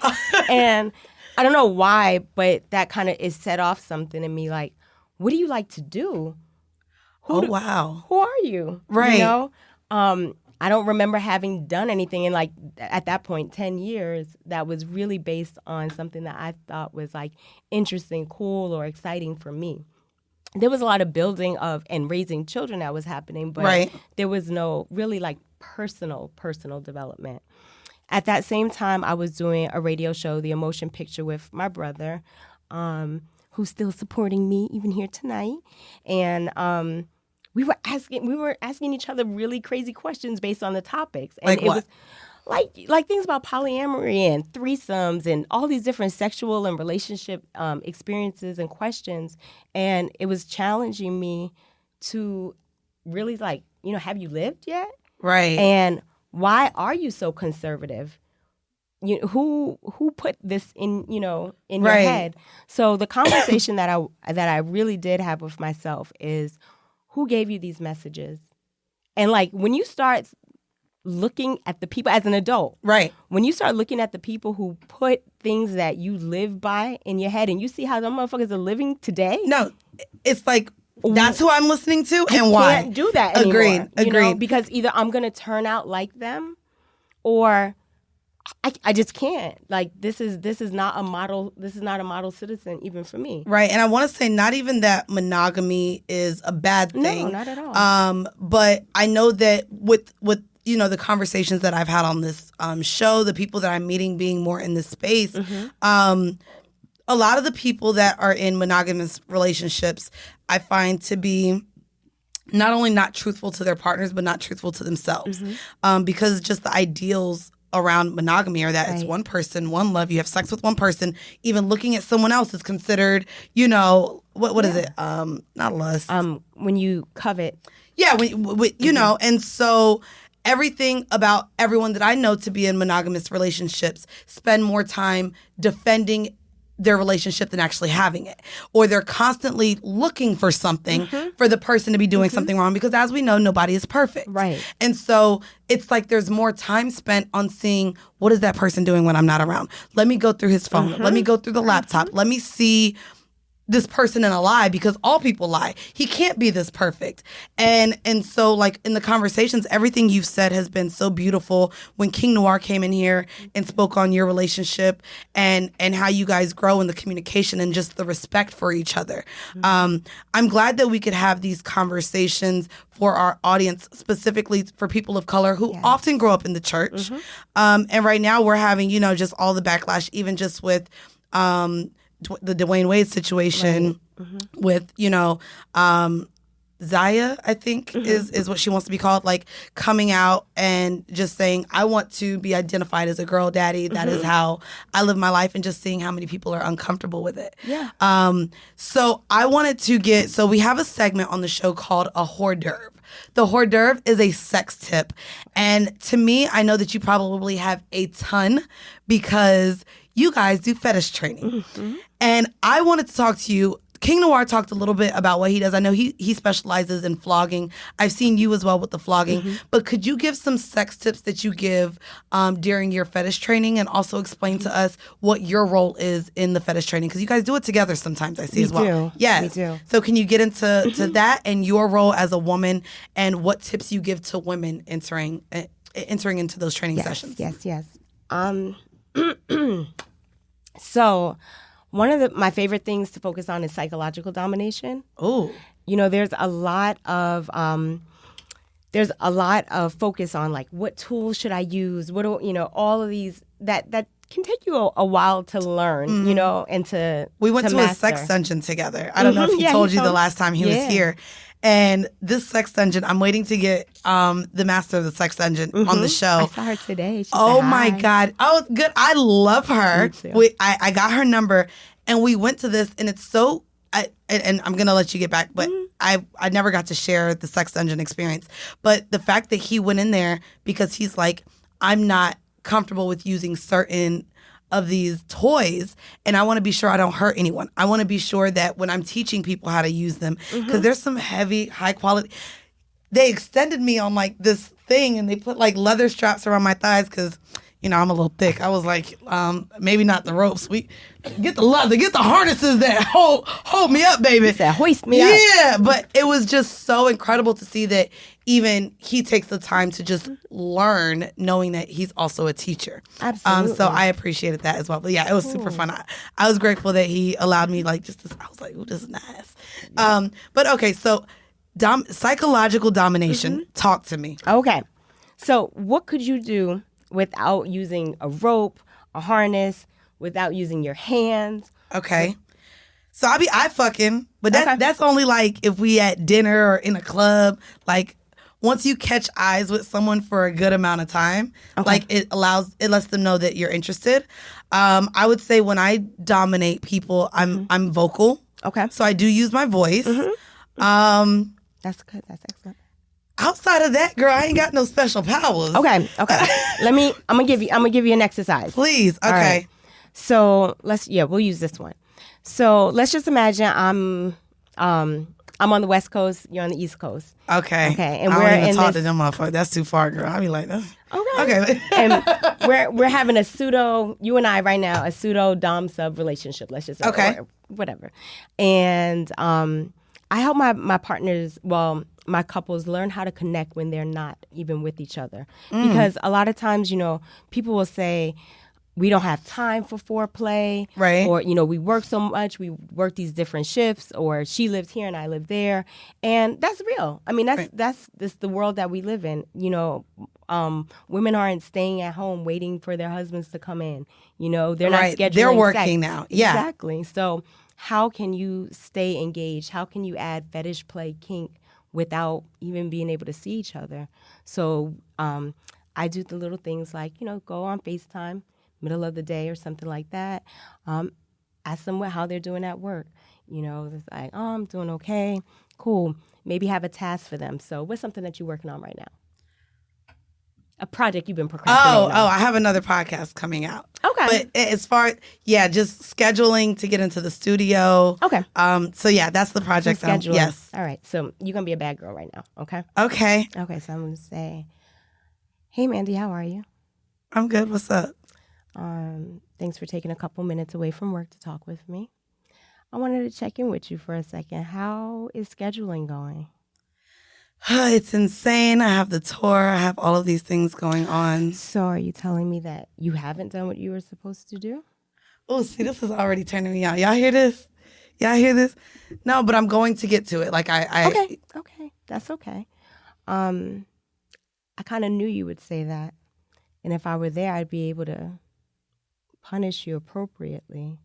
and I don't know why, but that kind of is set off something in me. Like, what do you like to do? Wow. Who are you? Right. You know? I don't remember having done anything in like at that point 10 years that was really based on something that I thought was like interesting, cool, or exciting for me. There was a lot of building of and raising children that was happening, but there was no really like personal development. At that same time, I was doing a radio show, The Emotion Picture, with my brother, who's still supporting me even here tonight. And we were asking each other really crazy questions based on the topics. And like it what? was like things about polyamory and threesomes and all these different sexual and relationship experiences and questions. And it was challenging me to really like, have you lived yet? Right. And why are you so conservative? Who put this in your head? So the conversation that I really did have with myself is, who gave you these messages? And like when you start looking at the people as an adult, right? When you start looking at the people who put things that you live by in your head, and you see how them motherfuckers are living today. No, it's like that's who I'm listening to, and why I can't do that anymore. Agreed. Because either I'm gonna turn out like them, or I just can't. Like this is not a model. This is not a model citizen even for me. Right. And I want to say not even that monogamy is a bad thing. No, not at all. But I know that with the conversations that I've had on this show, the people that I'm meeting being more in this space, a lot of the people that are in monogamous relationships, I find to be not only not truthful to their partners, but not truthful to themselves. Because just the ideals around monogamy are that it's one person, one love, you have sex with one person. Even looking at someone else is considered, what is it? Not lust. When you covet. Yeah, and so everything about everyone that I know to be in monogamous relationships spend more time defending their relationship than actually having it. Or they're constantly looking for something for the person to be doing something wrong, because as we know, nobody is perfect. Right. And so it's like there's more time spent on seeing, what is that person doing when I'm not around? Let me go through his phone. Let me go through the laptop. Let me see this person in a lie, because all people lie. He can't be this perfect. And so like in the conversations, everything you've said has been so beautiful. When King Noir came in here and spoke on your relationship and how you guys grow in the communication and just the respect for each other. I'm glad that we could have these conversations for our audience, specifically for people of color who often grow up in the church. And right now we're having, just all the backlash, even just with the Dwayne Wade situation with, Zaya, I think is what she wants to be called, like coming out and just saying, I want to be identified as a girl daddy. That is how I live my life, and just seeing how many people are uncomfortable with it. Yeah. So I wanted to we have a segment on the show called a hors d'oeuvre. The hors d'oeuvre is a sex tip. And to me, I know that you probably have a ton because you guys do fetish training. And I wanted to talk to you King Noir talked a little bit about what he does. I know he specializes in flogging. I've seen you as well with the flogging. But could you give some sex tips that you give during your fetish training, and also explain to us what your role is in the fetish training? Because you guys do it together sometimes, I see as well. Do. Yes. We do. So can you get into to that and your role as a woman, and what tips you give to women entering into those training sessions? Yes. So one of my favorite things to focus on is psychological domination. Oh. There's a lot of focus on like what tools should I use? What do all of these that can take you a while to learn, and to We went to a master. sex dungeon together. I don't know if he told you the last time he was here. And this sex dungeon, I'm waiting to get the master of the sex dungeon on the show. I saw her today. She Oh said my hi. God. Oh, good. I love her. Me too. I got her number, and we went to this, and it's so, and I'm going to let you get back, but I never got to share the sex dungeon experience. But the fact that he went in there because he's like, I'm not comfortable with using certain of these toys, and I want to be sure I don't hurt anyone. I want to be sure that when I'm teaching people how to use them, because there's some heavy, high quality. They extended me on like this thing, and they put like leather straps around my thighs because, I'm a little thick. I was like, maybe not the ropes. We get the leather, get the harnesses that hold me up, baby. Said, hoist me up. Yeah, but it was just so incredible to see that even he takes the time to just learn, knowing that he's also a teacher. Absolutely. So I appreciated that as well. But yeah, it was super fun. I was grateful that he allowed me I was like, ooh, this is nice. But okay, so psychological domination. Talk to me. Okay. So what could you do without using a rope, a harness, without using your hands? Okay. So I fucking, but Okay. that's only like if we at dinner or in a club. Like once you catch eyes with someone for a good amount of time, like it lets them know that you're interested. I would say when I dominate people, I'm vocal. Okay. So I do use my voice. That's good. That's excellent. Outside of that, girl, I ain't got no special powers. Okay. I'm gonna give you an exercise. Please. Okay. All right. So we'll use this one. So let's just imagine I'm on the West Coast, you're on the East Coast. Okay. Okay, and I we're don't even in talk this- to them motherfuckers. That's too far, girl. I be like, that's Okay. And we're having you and I right now, a pseudo dom sub relationship. Let's just say, Okay. or whatever. And I help my partners, my couples learn how to connect when they're not even with each other. Because a lot of times, people will say, we don't have time for foreplay. Right. Or, we work so much, we work these different shifts, or she lives here and I live there. And that's real. I mean, that's the world that we live in. Women aren't staying at home waiting for their husbands to come in. They're not Right. scheduling They're sex. working now. Yeah. Exactly. So how can you stay engaged? How can you add fetish play, kink, without even being able to see each other? So I do the little things like, go on FaceTime, middle of the day or something like that. Ask them how they're doing at work. It's like, oh, I'm doing okay. Cool. Maybe have a task for them. So what's something that you're working on right now? A project you've been procrastinating on. I have another podcast coming out. Okay. But as far, just scheduling to get into the studio. Okay. So yeah, that's the project. Scheduling. Yes. All right. So you're going to be a bad girl right now. Okay. Okay. Okay. So I'm going to say, hey, Mandy, how are you? I'm good. What's up? Thanks for taking a couple minutes away from work to talk with me. I wanted to check in with you for a second. How is scheduling going? It's insane. I have the tour. I have all of these things going on. So are you telling me that you haven't done what you were supposed to do? Oh, see, this is already turning me on. Y'all hear this? Y'all hear this? No, but I'm going to get to it. Like Okay. That's okay. I kind of knew you would say that. And if I were there, I'd be able to punish you appropriately.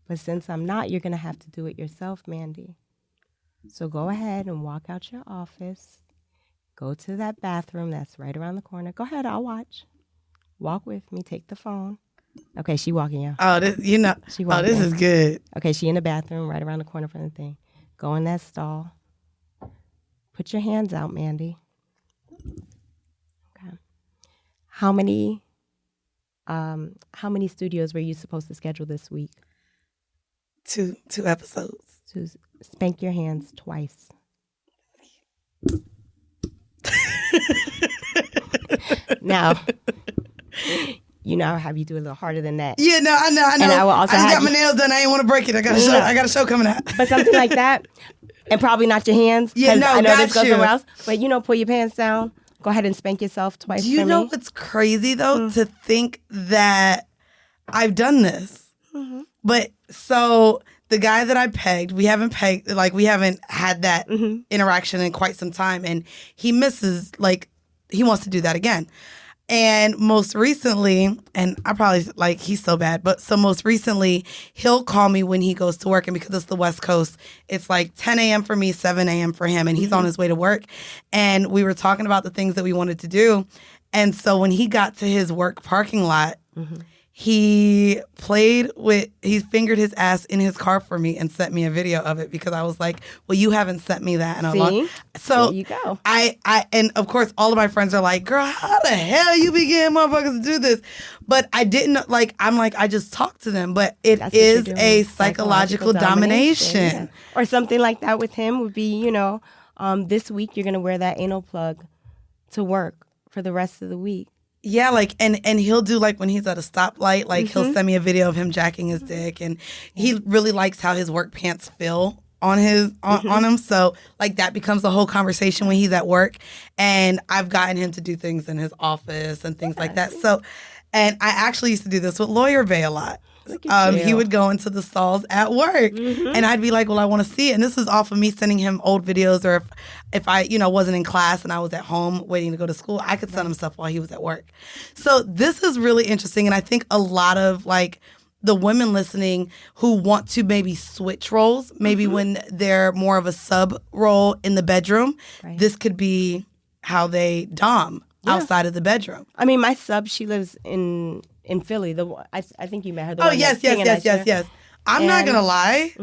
But since I'm not, you're going to have to do it yourself, Mandy. So go ahead and walk out your office. Go to that bathroom that's right around the corner. Go ahead, I'll watch. Walk with me. Take the phone. Okay, she walking out. Oh, this walking. is good. Okay, she in the bathroom right around the corner from the thing. Go in that stall. Put your hands out, Mandy. Okay. How many studios were you supposed to schedule this week? two episodes. To spank your hands twice. Now, I'll have you do a little harder than that. Yeah, no, I know. And I will also I just have got my nails done. I ain't want to break it. I got a show coming out. But something like that, and probably not your hands. Yeah, 'cause no, I know got this goes you. somewhere else. But pull your pants down. Go ahead and spank yourself twice. Do you for know me. what's crazy though? To think that I've done this. But so the guy that I pegged, we haven't had that interaction in quite some time, and he misses, he wants to do that again. And most recently, and I probably, he's so bad, but so most recently, he'll call me when he goes to work, and because it's the West Coast, it's 10 a.m. for me, 7 a.m. for him, and he's on his way to work. And we were talking about the things that we wanted to do. And so when he got to his work parking lot, he fingered his ass in his car for me and sent me a video of it, because I was like, well, you haven't sent me that in a long. So there you go. And of course all of my friends are like, girl, how the hell you be getting motherfuckers to do this? But I didn't I just talked to them, but That's what is you're doing. a psychological domination. Yeah. Or something like that with him would be, this week you're going to wear that anal plug to work for the rest of the week. Yeah, and he'll do when he's at a stoplight, he'll send me a video of him jacking his dick, and he really likes how his work pants feel on his on him. So that becomes a whole conversation when he's at work, and I've gotten him to do things in his office and things like that. So, and I actually used to do this with Lawyer Bay a lot. He would go into the stalls at work, and I'd be like, well, I want to see it. And this is off of me sending him old videos, or if I, wasn't in class and I was at home waiting to go to school, I could send him stuff while he was at work. So this is really interesting. And I think a lot of the women listening who want to maybe switch roles, maybe when they're more of a sub role in the bedroom, this could be how they dom outside of the bedroom. I mean, my sub, she lives in Philly. I think you met her. Oh, yes. I'm not going to lie.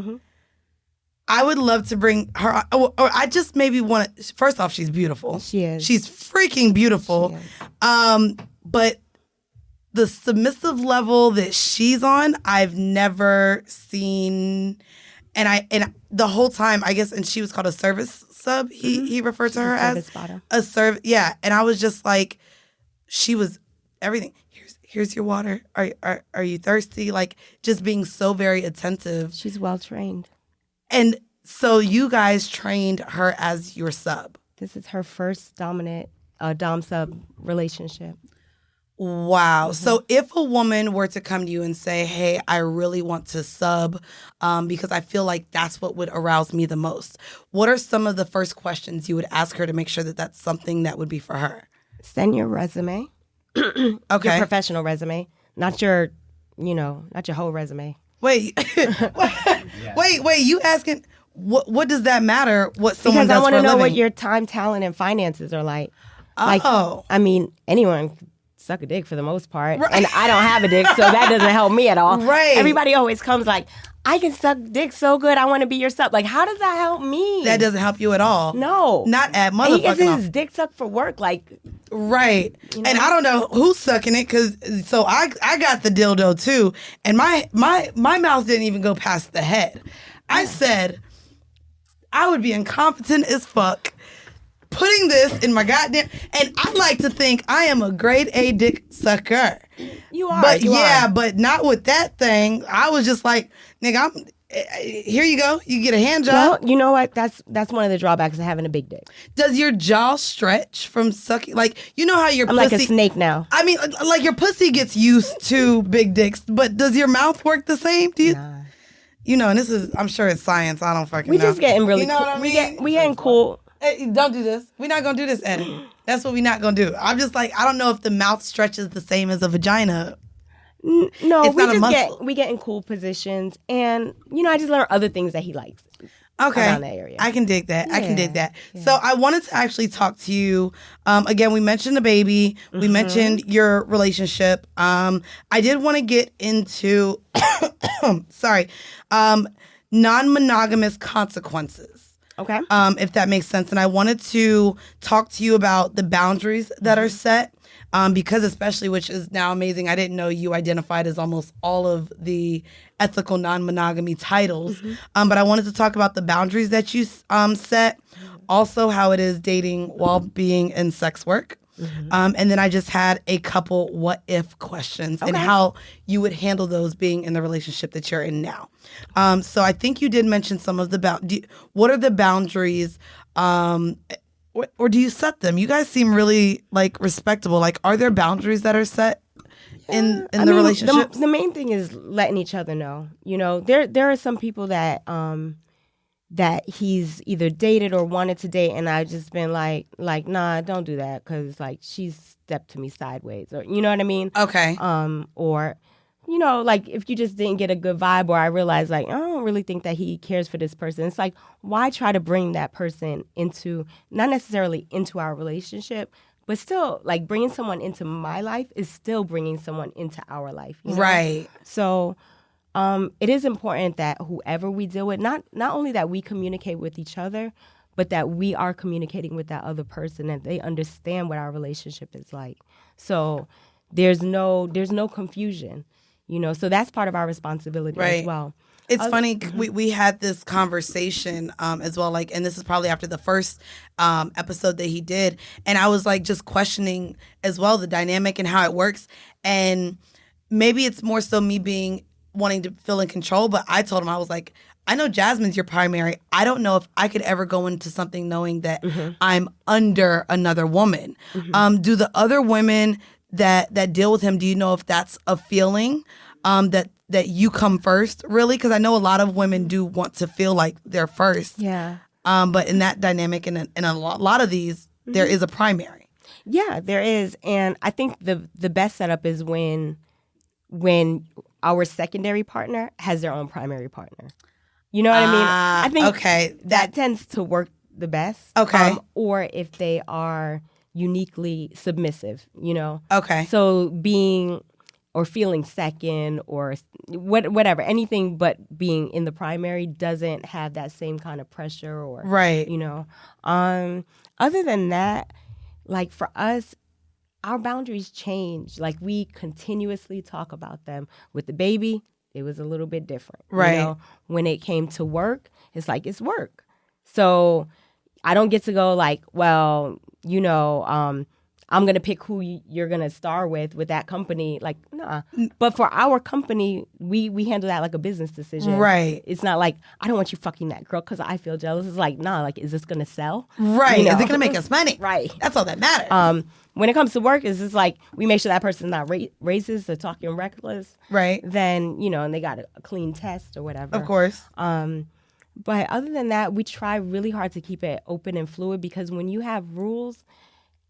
I would love to bring her, or I just maybe want to, first off, she's beautiful. She is. She's freaking beautiful. But the submissive level that she's on, I've never seen. And the whole time, I guess, and she was called a service sub, he referred to her as. A service. Yeah. And I was just like, she was everything. Here's your water. Are you thirsty? Just being so very attentive. She's well trained. And so you guys trained her as your sub. This is her first dominant dom sub relationship. Wow. So if a woman were to come to you and say, hey, I really want to sub because I feel like that's what would arouse me the most, what are some of the first questions you would ask her to make sure that that's something that would be for her? Send your resume. Okay. Your professional resume, not your whole resume. Wait, wait, you asking, what does that matter what someone because does for a living? I want to know what your time, talent, and finances are like. Oh. I mean, anyone can suck a dick for the most part. Right. And I don't have a dick, so that doesn't help me at all. Right. Everybody always comes like, I can suck dick so good, I want to be your sub. How does that help me? That doesn't help you at all. No. Not at motherfucking and he gets his dick sucked for work, Right. And I don't know who's sucking it, because so I got the dildo too, and my mouth didn't even go past the head. I said I would be incompetent as fuck putting this in my goddamn, and I like to think I am a grade A dick sucker. You are. But but not with that thing. I was just like, nigga, here you go. You get a hand job. Well, you know what? That's one of the drawbacks of having a big dick. Does your jaw stretch from sucking? You know how your I'm pussy... like a snake now. I mean, your pussy gets used to big dicks, but does your mouth work the same? Do you... Nah. And this is, I'm sure it's science. I don't fucking know. We just getting really cool. What I mean? We getting cool. Hey, don't do this. We're not going to do this, Eddie. That's what we're not going to do. I'm just I don't know if the mouth stretches the same as a vagina. No, it's we get in cool positions, and I just learn other things that he likes. Okay, around that area. I can dig that. I can dig that. Yeah. So I wanted to actually talk to you. Again, we mentioned the baby. We mentioned your relationship. I did want to get into, non-monogamous consequences. Okay. If that makes sense. And I wanted to talk to you about the boundaries that are set. because especially, which is now amazing, I didn't know you identified as almost all of the ethical non-monogamy titles. But I wanted to talk about the boundaries that you set, also how it is dating while being in sex work. And then I just had a couple what if questions and how you would handle those being in the relationship that you're in now. So I think you did mention some of the what are the boundaries, or do you set them? You guys seem really like respectable. Like, are there boundaries that are set in the relationships? The main thing is letting each other know. You know, there are some people that that he's either dated or wanted to date, and I've just been like, nah, don't do that, because like she's stepped to me sideways, or you know what I mean? Okay. Or, you know, like if you just didn't get a good vibe, or I realized like I don't really think that he cares for this person. It's like, why try to bring that person into, not necessarily into our relationship, but still like bringing someone into my life is still bringing someone into our life. You know? Right. So. It is important that whoever we deal with, not only that we communicate with each other, but that we are communicating with that other person, and they understand what our relationship is like. So there's no confusion, you know. So that's part of our responsibility as well. It's funny, we had this conversation as well, like, and this is probably after the first episode that he did, and I was like just questioning as well the dynamic and how it works, and maybe it's more so me wanting to feel in control, but I told him, I was like, I know Jasmine's your primary. I don't know if I could ever go into something knowing that I'm under another woman. Do the other women that deal with him, do you know if that's a feeling that you come first, really? Because I know a lot of women do want to feel like they're first. Yeah. But in that dynamic, and in a lot of these, there is a primary. Yeah, there is. And I think the best setup is when our secondary partner has their own primary partner. You know what I mean? I think that tends to work the best. Okay. Or if they are uniquely submissive, you know? Okay. So being or feeling second or whatever, anything but being in the primary doesn't have that same kind of pressure or, you know? Other than that, like for us, our boundaries change. Like we continuously talk about them. With the baby, it was a little bit different. Right. You know? When it came to work, it's like it's work. So I don't get to go like, well, you know, I'm going to pick who you're going to star with that company. Like, nah. But for our company, we handle that like a business decision. Right. It's not like, I don't want you fucking that girl because I feel jealous. It's like, nah, like, is this going to sell? Right. You know? Is it going to make us money? Right. That's all that matters. When it comes to work, it's just like, we make sure that person's not racist or talking reckless. Right. Then, you know, and they got a clean test or whatever. Of course. But other than that, we try really hard to keep it open and fluid, because when you have rules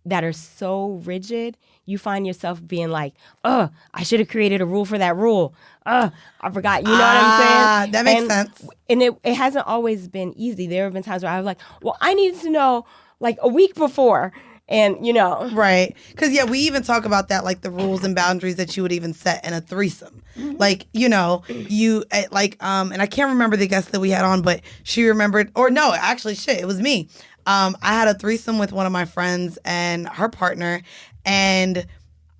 that are so rigid, you find yourself being like, I should have created a rule for that rule. I forgot. You know what I'm saying? That makes sense. And it hasn't always been easy. There have been times where I was like, well, I needed to know like a week before. And, you know. Right. Because, yeah, we even talk about that, like the rules and boundaries that you would even set in a threesome. Like, you know, you, like, and I can't remember the guest that we had on, but she remembered, or no, actually, it was me. I had a threesome with one of my friends and her partner, and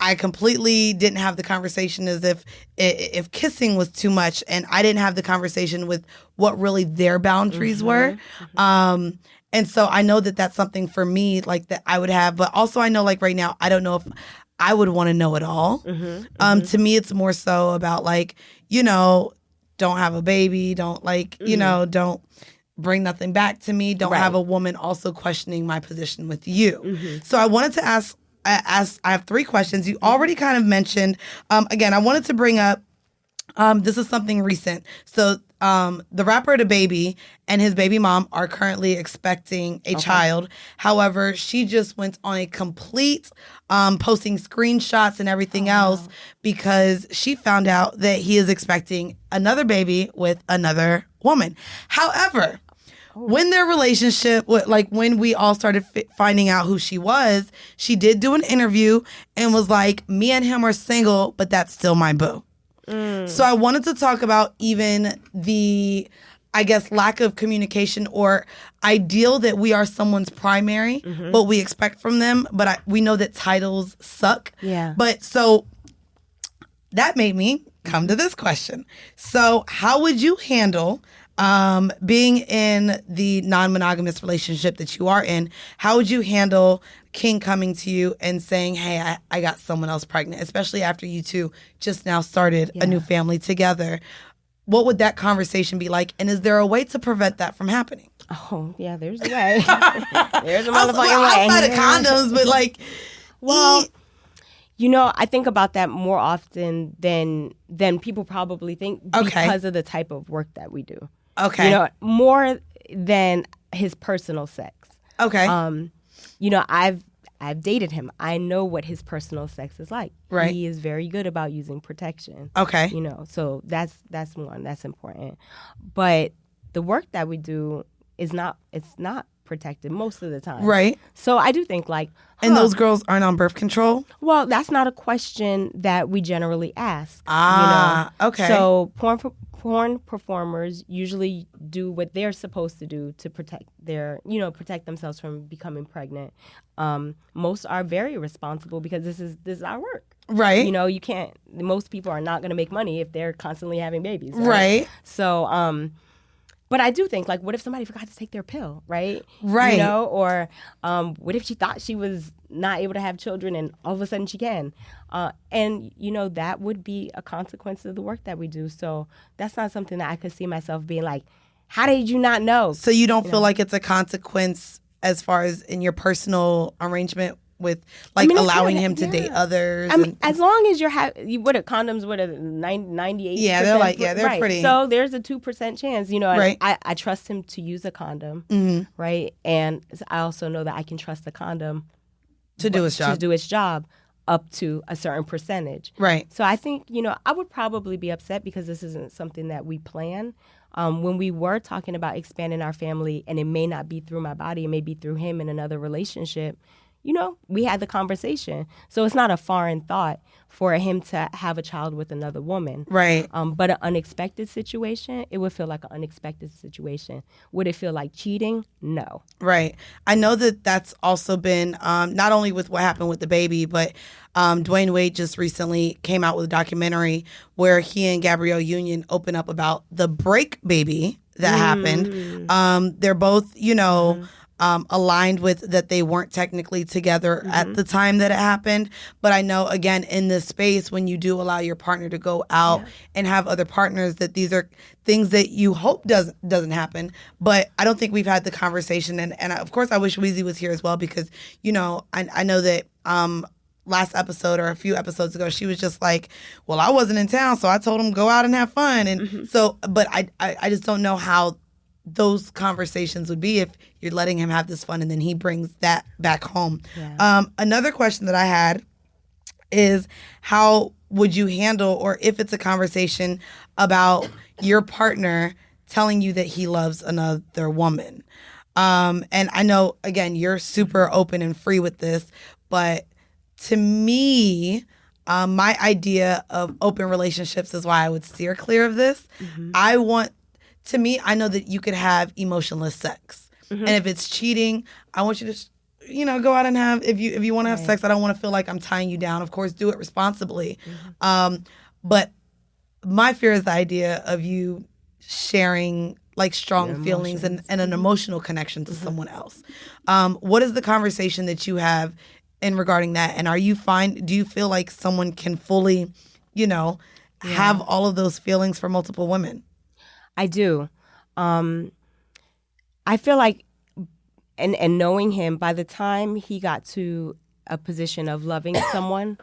I completely didn't have the conversation as if kissing was too much, and I didn't have the conversation with what really their boundaries were. And so I know that that's something for me, like that I would have, but also I know like right now, I don't know if I would want to know it all. To me, it's more so about like, you know, don't have a baby, don't like, you know, don't bring nothing back to me. Don't have a woman also questioning my position with you. So I wanted to ask, I have 3 questions. You already kind of mentioned, again, I wanted to bring up, this is something recent. So the rapper DaBaby and his baby mom are currently expecting a child. However, she just went on a complete posting screenshots and everything else because she found out that he is expecting another baby with another woman. However, when their relationship, like when we all started finding out who she was, she did do an interview and was like, me and him are single, but that's still my boo. So I wanted to talk about even the I guess, lack of communication or ideal that we are someone's primary, what we expect from them. But we know that titles suck. Yeah. But so that made me come to this question. So how would you handle being in the non-monogamous relationship that you are in? How would you handle King coming to you and saying, hey, I got someone else pregnant, especially after you two just now started a new family together? What would that conversation be like? And is there a way to prevent that from happening? Oh, yeah, there's a way. There's a motherfucking way. Outside of condoms, but like, well, you know, I think about that more often than people probably think because of the type of work that we do. Okay. You know, more than his personal sex. Okay. You know, I've dated him. I know what his personal sex is like. Right. He is very good about using protection. Okay. You know, so that's one. That's important. But the work that we do it's not protected most of the time. Right. So I do think like, and those girls aren't on birth control? Well, that's not a question that we generally ask. Okay. So porn performers usually do what they're supposed to do to protect protect themselves from becoming pregnant. Most are very responsible because this is our work. Right. You know, most people are not going to make money if they're constantly having babies. Right. So, but I do think, like, what if somebody forgot to take their pill, right? Right. You know, or what if she thought she was not able to have children and all of a sudden she can? And, you know, that would be a consequence of the work that we do. So that's not something that I could see myself being like, how did you not know? So you don't feel like it's a consequence as far as in your personal arrangement with like allowing him to date others? I mean, as long as what are condoms, what are 98%? Yeah, they're like, they're right. pretty. So there's a 2% chance, you know, right. I trust him to use a condom, right? And I also know that I can trust the condom to do its job up to a certain percentage. Right. So I think, you know, I would probably be upset because this isn't something that we plan. When we were talking about expanding our family, and it may not be through my body, it may be through him in another relationship, you know, we had the conversation. So it's not a foreign thought for him to have a child with another woman. Right. But an unexpected situation, it would feel like an unexpected situation. Would it feel like cheating? No. Right. I know that that's also been not only with what happened with the baby, but Dwayne Wade just recently came out with a documentary where he and Gabrielle Union open up about the break baby that happened. They're both, you know, aligned with that they weren't technically together at the time that it happened. But I know, again, in this space, when you do allow your partner to go out and have other partners, that these are things that you hope doesn't happen. But I don't think we've had the conversation. And of course, I wish Weezy was here as well because, you know, I know that last episode or a few episodes ago, she was just like, well, I wasn't in town, so I told him go out and have fun. And so, but I just don't know how those conversations would be if you're letting him have this fun and then he brings that back home. Yeah. Another question that I had is how would you handle, or if it's a conversation about your partner telling you that he loves another woman? And I know, again, you're super open and free with this, but to me, my idea of open relationships is why I would steer clear of this. To me, I know that you could have emotionless sex. And if it's cheating, I want you to, you know, go out and have, if you want to have sex, I don't want to feel like I'm tying you down. Of course, do it responsibly. But my fear is the idea of you sharing like strong feelings and an emotional connection to someone else. What is the conversation that you have in regarding that? And do you feel like someone can fully, you know, have all of those feelings for multiple women? I do. I feel like, and knowing him, by the time he got to a position of loving someone,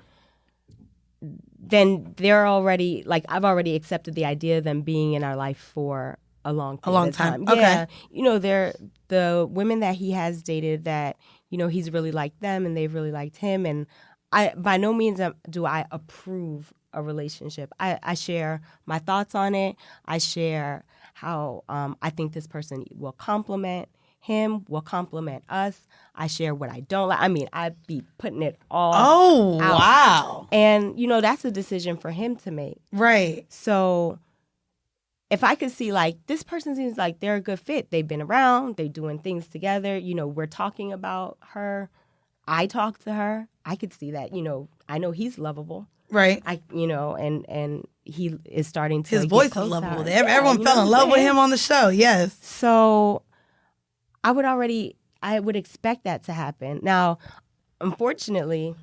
then they're already, like, I've already accepted the idea of them being in our life for a long time. Okay. Yeah. You know, they're the women that he has dated that, you know, he's really liked them and they've really liked him. And I, by no means do I approve a relationship. I share my thoughts on it. I share how I think this person will complement him, will complement us. I share what I don't like. I mean, I'd be putting it all out. Wow. And, you know, that's a decision for him to make. Right. So if I could see like this person seems like they're a good fit. They've been around, they're doing things together. We're talking about her. I talk to her. I could see that. I know he's lovable. Right. And he is starting to His get voice is close to lovable. her. Everyone Yeah, fell in what love I'm with saying? him on the show. Yes. So I would expect that to happen. Now, unfortunately,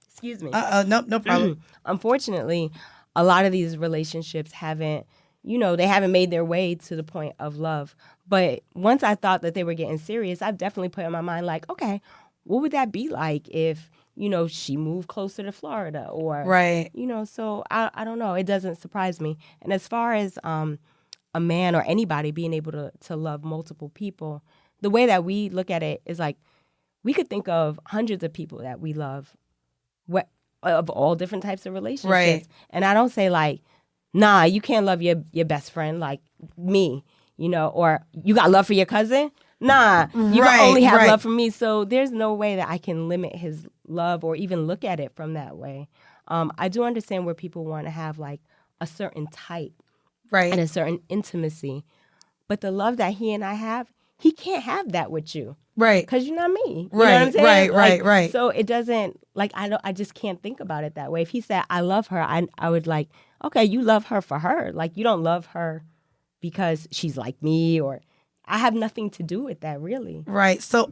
excuse me. No problem. Unfortunately, a lot of these relationships haven't made their way to the point of love. But once I thought that they were getting serious, I've definitely put in my mind like, okay, what would that be like if, she moved closer to Florida or, Right. So I don't know. It doesn't surprise me. And as far as a man or anybody being able to love multiple people, the way that we look at it is like we could think of hundreds of people that we love of all different types of relationships. Right. And I don't say like, nah, you can't love your best friend like me, or you got love for your cousin. Nah, you can only have love for me. So there's no way that I can limit his love or even look at it from that way. I do understand where people want to have like a certain type and a certain intimacy. But the love that he and I have, he can't have that with you. Right. Because you're not me. You Right, know what I'm saying? right. So it doesn't, like, I just can't think about it that way. If he said, I love her, I would like, okay, you love her for her. Like, you don't love her because she's like me, or I have nothing to do with that, really. Right. So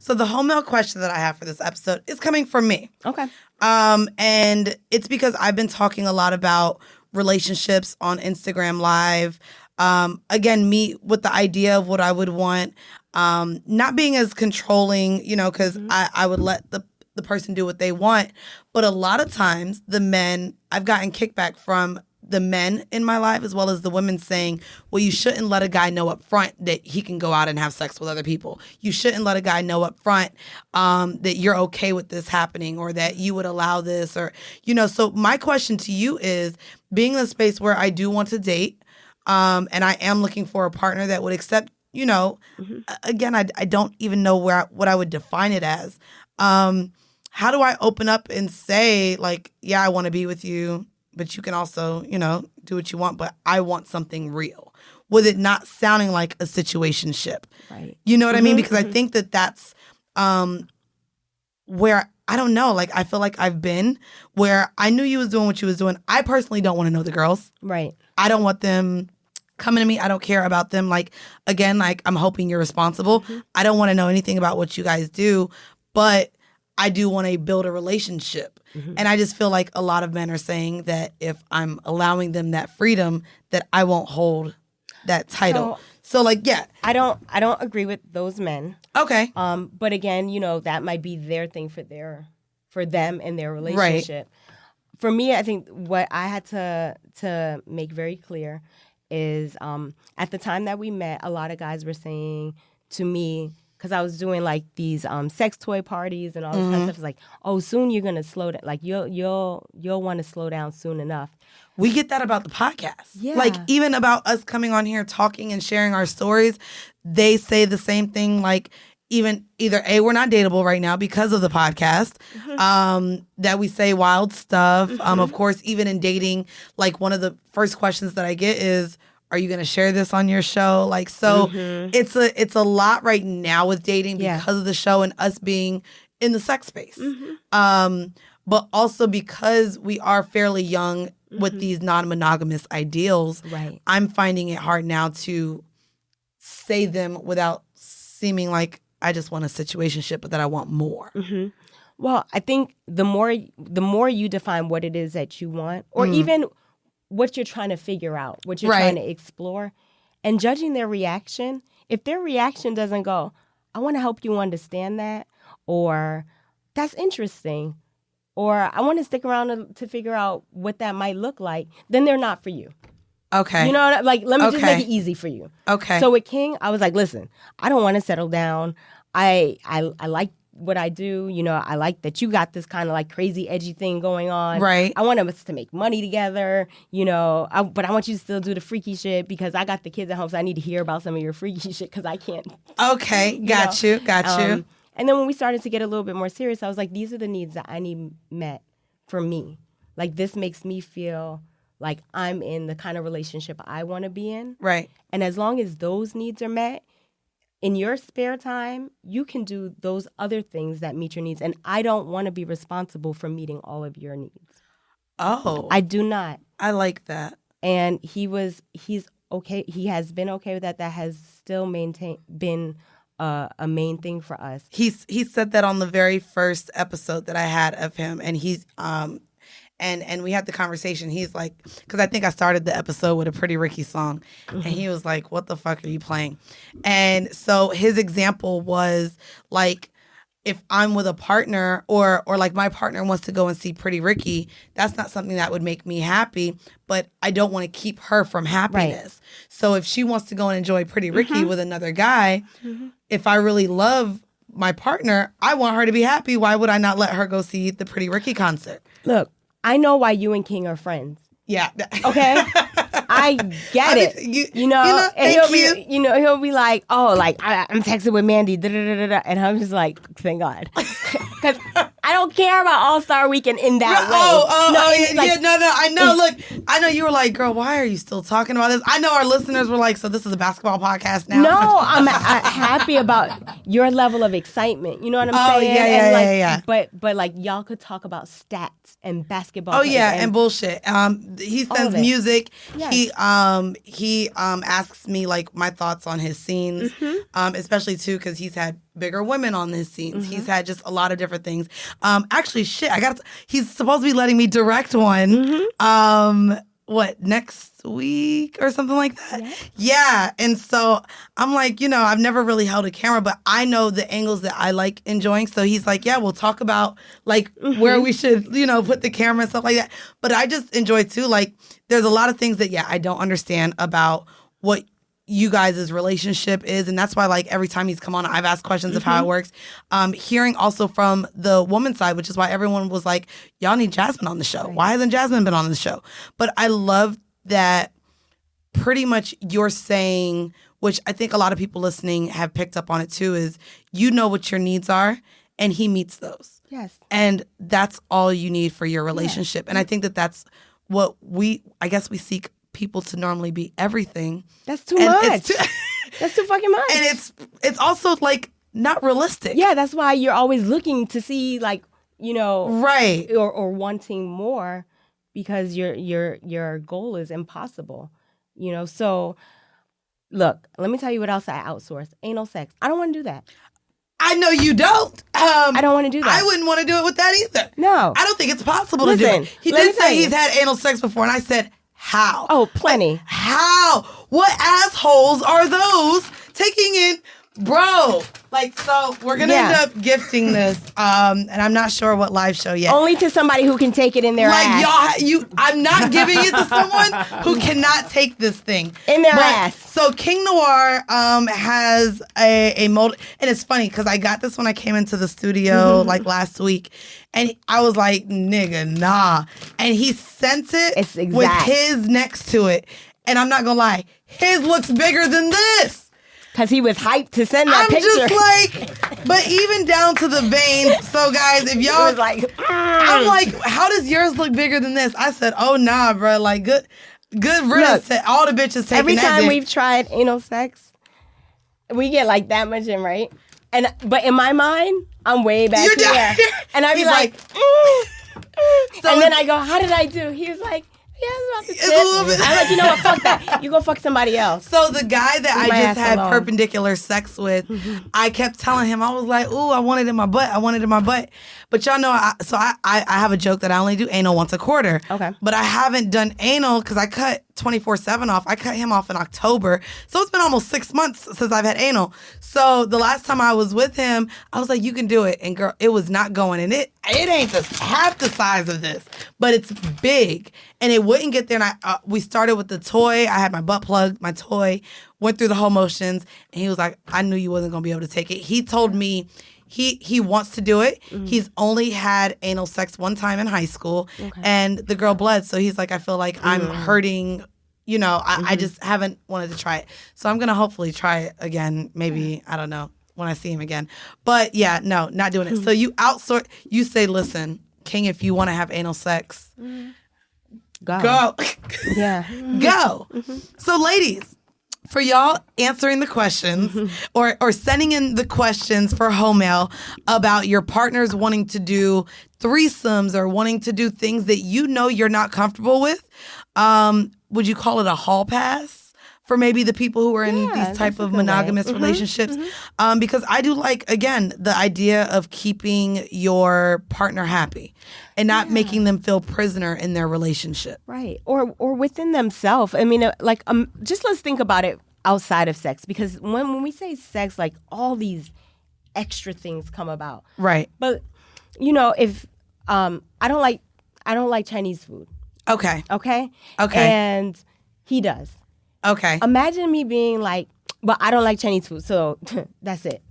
so the whole mail question that I have for this episode is coming from me. Okay. And it's because I've been talking a lot about relationships on Instagram Live. Again, me with the idea of what I would want, not being as controlling, because I would let the person do what they want. But a lot of times the men, I've gotten kickback from the men in my life as well as the women saying, well, you shouldn't let a guy know up front that he can go out and have sex with other people. You shouldn't let a guy know up front that you're okay with this happening or that you would allow this or, so my question to you is, being in a space where I do want to date, and I am looking for a partner that would accept, again, I don't even know what I would define it as. How do I open up and say, like, yeah, I want to be with you, but you can also, do what you want, but I want something real, with it not sounding like a situationship. Right. You know what I mean? Because I think that's where, I don't know, like, I feel like I've been where I knew you was doing what you was doing. I personally don't want to know the girls. Right. I don't want them coming to me. I don't care about them. Like, again, like, I'm hoping you're responsible. I don't want to know anything about what you guys do, but I do want to build a relationship. And I just feel like a lot of men are saying that if I'm allowing them that freedom, that I won't hold that title. So like, yeah. I don't agree with those men. Okay. But again, that might be their thing for them and their relationship. Right. For me, I think what I had to make very clear is at the time that we met, a lot of guys were saying to me, because I was doing like these sex toy parties and all this kind of stuff. It's like, oh, soon you're gonna slow down. Like you'll want to slow down soon enough. We get that about the podcast. Yeah. Like even about us coming on here talking and sharing our stories, they say the same thing. Like even either A, we're not dateable right now because of the podcast. That we say wild stuff. Of course, even in dating, like one of the first questions that I get is, are you going to share this on your show? Like, so it's a lot right now with dating because of the show and us being in the sex space. But also because we are fairly young with these non-monogamous ideals, right. I'm finding it hard now to say them without seeming like I just want a situationship, but that I want more. Well, I think the more you define what it is that you want, or even what you're trying to figure out, what you're trying to explore, and judging their reaction. If their reaction doesn't go, I want to help you understand that, or that's interesting, or I want to stick around to figure out what that might look like, then they're not for you. Okay. You know, like, let me just make it easy for you. Okay. So with King, I was like, listen, I don't want to settle down. I like what I do, I like that you got this kind of like crazy edgy thing going on. Right. I want us to make money together, but I want you to still do the freaky shit because I got the kids at home, so I need to hear about some of your freaky shit because I can't. Okay, got you. And then when we started to get a little bit more serious, I was like, these are the needs that I need met for me. Like, this makes me feel like I'm in the kind of relationship I want to be in. Right. And as long as those needs are met, in your spare time, you can do those other things that meet your needs. And I don't want to be responsible for meeting all of your needs. Oh. I do not. I like that. And he's okay. He has been okay with that. That has still been a main thing for us. He said that on the very first episode that I had of him, and he's and we had the conversation. He's like, because I think I started the episode with a Pretty Ricky song, and he was like, "What the fuck are you playing?" And so his example was like, if I'm with a partner or like my partner wants to go and see Pretty Ricky, that's not something that would make me happy, but I don't want to keep her from happiness. Right. So if she wants to go and enjoy Pretty Ricky with another guy, if I really love my partner, I want her to be happy. Why would I not let her go see the Pretty Ricky concert? Look, I know why you and King are friends. Yeah. Okay. I get it. He'll be like, oh, like I'm texting with Mandy, and I'm just like, thank God, because I don't care about All-Star Weekend in that way. No. I know. Look, I know you were like, girl, why are you still talking about this? I know our listeners were like, so this is a basketball podcast now. No, I'm happy about your level of excitement. You know what I'm saying? Yeah. But like y'all could talk about stats and basketball. Oh yeah, and bullshit. He sends music. Yes. He asks me like my thoughts on his scenes, especially too because he's had bigger women on his scenes. He's had just a lot of different things. Actually, shit, he's supposed to be letting me direct one. What, next week or something like that? Yeah. And so I'm like, I've never really held a camera, but I know the angles that I like enjoying. So he's like, yeah, we'll talk about like where we should, put the camera and stuff like that. But I just enjoy too. Like there's a lot of things that, I don't understand about what you guys' relationship is. And that's why like every time he's come on, I've asked questions of how it works. Hearing also from the woman's side, which is why everyone was like, y'all need Jasmine on the show. Why hasn't Jasmine been on the show? But I love that pretty much you're saying, which I think a lot of people listening have picked up on it too, is you know what your needs are and he meets those. Yes. And that's all you need for your relationship. And I think that that's what we seek people to normally be everything. That's too much. That's too fucking much. And it's also like not realistic. Yeah, that's why you're always looking to see like, right. Or wanting more because your goal is impossible. So look, let me tell you what else I outsource. Anal sex. I don't want to do that. I know you don't. I don't want to do that. I wouldn't want to do it with that either. No. I don't think it's possible to do it. He did say he's had anal sex before, and I said, how? Oh, plenty. How? What assholes are those taking in? Bro, like, so we're going to end up gifting this, and I'm not sure what live show yet. Only to somebody who can take it in their ass. I'm not giving it to someone who cannot take this thing. In their ass. So King Noir has a mold, and it's funny because I got this when I came into the studio like last week, and I was like, nigga, nah. And he sent it with his next to it, and I'm not going to lie, his looks bigger than this. Because he was hyped to send that picture. I'm just like, but even down to the veins. So guys, if y'all was like, I'm like, how does yours look bigger than this? I said, oh nah, bro. Like good riddance to all the bitches taking every that time dick. We've tried anal sex, we get like that much in, right? But in my mind, I'm way back here. And I'd be like, So and then I go, how did I do? He was like, yeah, it's about the tip. A little bit. I'm like, you know what? Fuck that. You go fuck somebody else. So the guy that I just had perpendicular sex with, I kept telling him, I was like, ooh, I want it in my butt. I want it in my butt. But y'all know, I have a joke that I only do anal once a quarter. Okay. But I haven't done anal because I cut 24/7 off. I cut him off in October. So it's been almost 6 months since I've had anal. So the last time I was with him, I was like, you can do it. And girl, it was not going. And it ain't half the size of this, but it's big. And it wouldn't get there. And we started with the toy. I had my butt plug, my toy, went through the whole motions. And he was like, I knew you wasn't going to be able to take it. He told me he wants to do it. Mm-hmm. He's only had anal sex one time in high school. Okay. And the girl bled. So he's like, I feel like I'm hurting. I just haven't wanted to try it. So I'm going to hopefully try it again. Maybe, I don't know, when I see him again. But yeah, no, not doing it. So you say, listen, King, if you want to have anal sex, Go. Yeah. Go. So, ladies, for y'all answering the questions or sending in the questions for home mail about your partners wanting to do threesomes or wanting to do things that you know you're not comfortable with, would you call it a hall pass? For maybe the people who are in these type of monogamous relationships. Because I do like, again, the idea of keeping your partner happy and not making them feel prisoner in their relationship. Right. Or within themselves. I mean, just let's think about it outside of sex. Because when we say sex, like all these extra things come about. Right. But, you know, if I don't like Chinese food. Okay. Okay? Okay. And he does. Okay. Imagine me being like, but I don't like Chinese food, so that's it.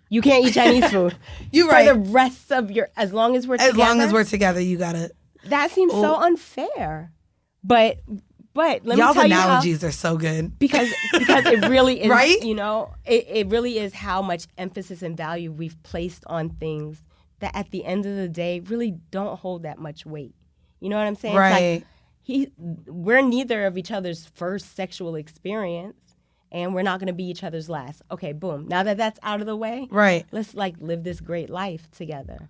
You can't eat Chinese food. You're right. For the rest of as long as we're together. As long as we're together, you gotta. That seems so unfair. But let me Y'all's tell analogies you are so good. because it really is, Right? you know, it really is how much emphasis and value we've placed on things that at the end of the day really don't hold that much weight. You know what I'm saying? Right. It's like, we're neither of each other's first sexual experience, and we're not going to be each other's last. Okay, boom. Now that that's out of the way, Right. let's like live this great life together.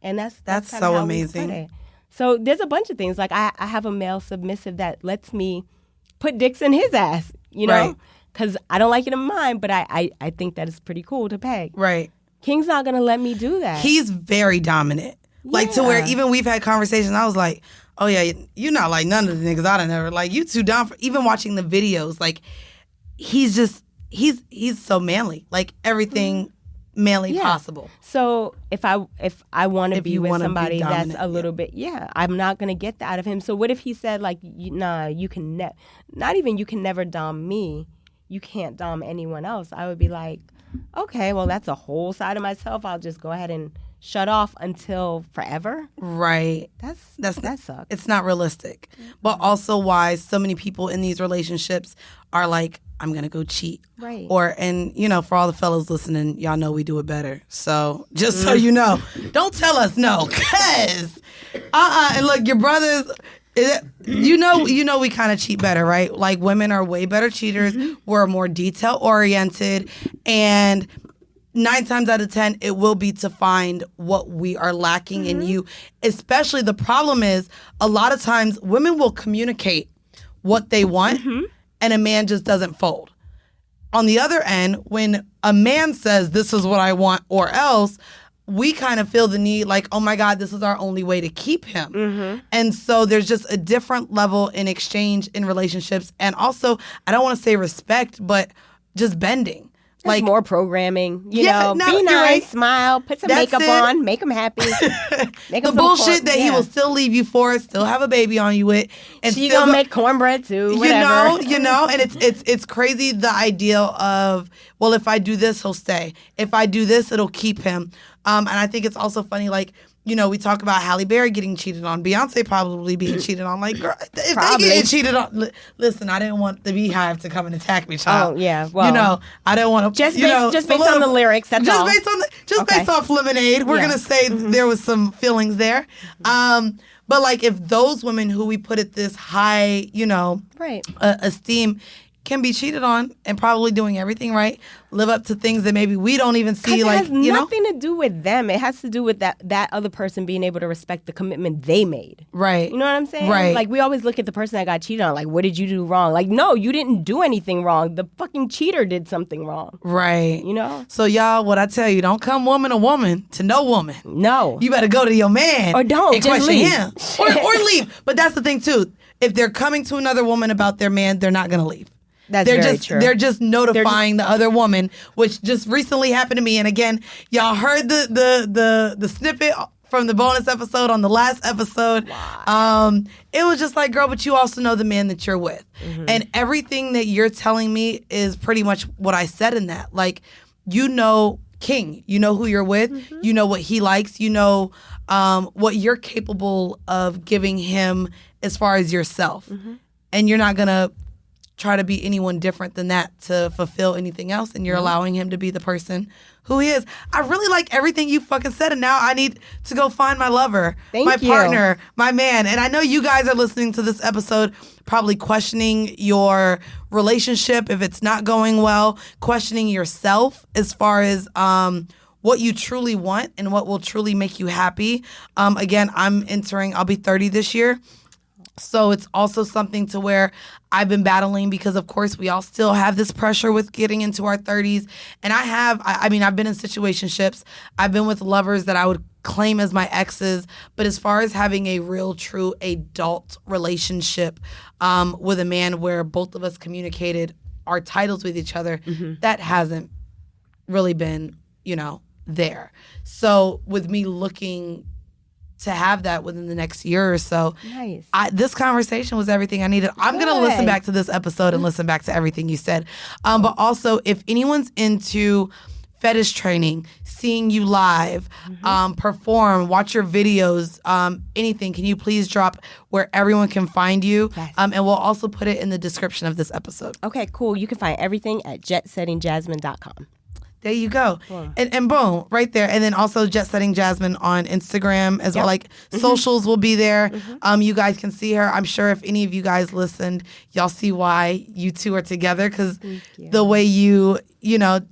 And that's That's kinda so how we amazing. put it. So there's a bunch of things. Like I have a male submissive that lets me put dicks in his ass, you know, Right. because I don't like it in mine, but I think that is pretty cool to peg. Right. King's not going to let me do that. He's very dominant. Like to where Yeah. even we've had conversations, I was like, oh yeah, you're not like none of the niggas I done ever. Like you too down for even watching the videos. Like he's so manly. Like everything manly Yeah. possible. So if I want to If be you with wanna be somebody that's dominant, a little bit, I'm not gonna get that out of him. So what if he said like, nah, you can not even you can never dom me, you can't dom anyone else. I would be like, okay, well that's a whole side of myself. I'll just go ahead and shut off until forever. Right. That sucks. It's not realistic. But also why so many people in these relationships are like, I'm going to go cheat. Right. And, you know, for all the fellas listening, y'all know we do it better. So just so you know, don't tell us no, because, and look, your brothers, you know we kind of cheat better, right? Like women are way better cheaters. We're more detail oriented, and 9 times out of 10, it will be to find what we are lacking in you. Especially the problem is a lot of times women will communicate what they want and a man just doesn't fold. On the other end, when a man says, this is what I want or else, we kind of feel the need like, oh my God, this is our only way to keep him. And so there's just a different level in exchange in relationships. And also, I don't want to say respect, but just bending. Like more programming, you Yeah, know, no, be you're nice, right. smile, put some That's makeup it. on, make him happy. Make The him some bullshit that he will still leave you for, still have a baby on you with, and She still gonna make cornbread too. you Whatever. know, and it's crazy the idea of, well, if I do this, he'll stay. If I do this, it'll keep him. And I think it's also funny, like, you know, we talk about Halle Berry getting cheated on, Beyonce probably being cheated on. Like, girl, if they getting cheated on, listen, I didn't want the Beehive to come and attack me, child. Oh yeah, well, you know, I don't want to just based on the lyrics. That's just all. Based off Lemonade, we're gonna say there was some feelings there. But like, if those women who we put at this high, you know, Right. Esteem can be cheated on and probably doing everything right, live up to things that maybe we don't even see. It Like, has you know, nothing to do with them. It has to do with that other person being able to respect the commitment they made. right? You know what I'm saying? Right. Like, we always look at the person that got cheated on. Like, what did you do wrong? Like, no, you didn't do anything wrong. The fucking cheater did something wrong. Right. You know? So y'all, what I tell you, don't come woman to woman to no woman. No. You better go to your man Or don't, and just question leave. him, or leave. But that's the thing too. If they're coming to another woman about their man, they're not gonna leave. That's They're very just true. they're just notifying the other woman, which just recently happened to me. And again, y'all heard the snippet from the bonus episode on the last episode. It was just like, girl, but you also know the man that you're with. And everything that you're telling me is pretty much what I said in that. Like, you know King, you know who you're with, you know what he likes, you know what you're capable of giving him as far as yourself. And you're not gonna try to be anyone different than that to fulfill anything else, and you're allowing him to be the person who he is. I really like everything you fucking said, and now I need to go find my lover, Thank my you. partner, my man. And I know you guys are listening to this episode probably questioning your relationship if it's not going well, questioning yourself as far as what you truly want and what will truly make you happy. Again, I'll be 30 this year. So it's also something to where I've been battling because, of course, we all still have this pressure with getting into our 30s. And I've been in situationships. I've been with lovers that I would claim as my exes. But as far as having a real, true adult relationship with a man where both of us communicated our titles with each other, that hasn't really been, there. So with me looking to have that within the next year or so. Nice. This conversation was everything I needed. I'm going to listen back to this episode and listen back to everything you said. But also, if anyone's into fetish training, seeing you live, perform, watch your videos, anything, can you please drop where everyone can find you? Yes. And we'll also put it in the description of this episode. Okay, cool. You can find everything at jetsettingjasmine.com. There you go. And boom, right there. And then also Jet Setting Jasmine on Instagram as well. Like socials will be there. You guys can see her. I'm sure if any of you guys listened, y'all see why you two are together, because the way you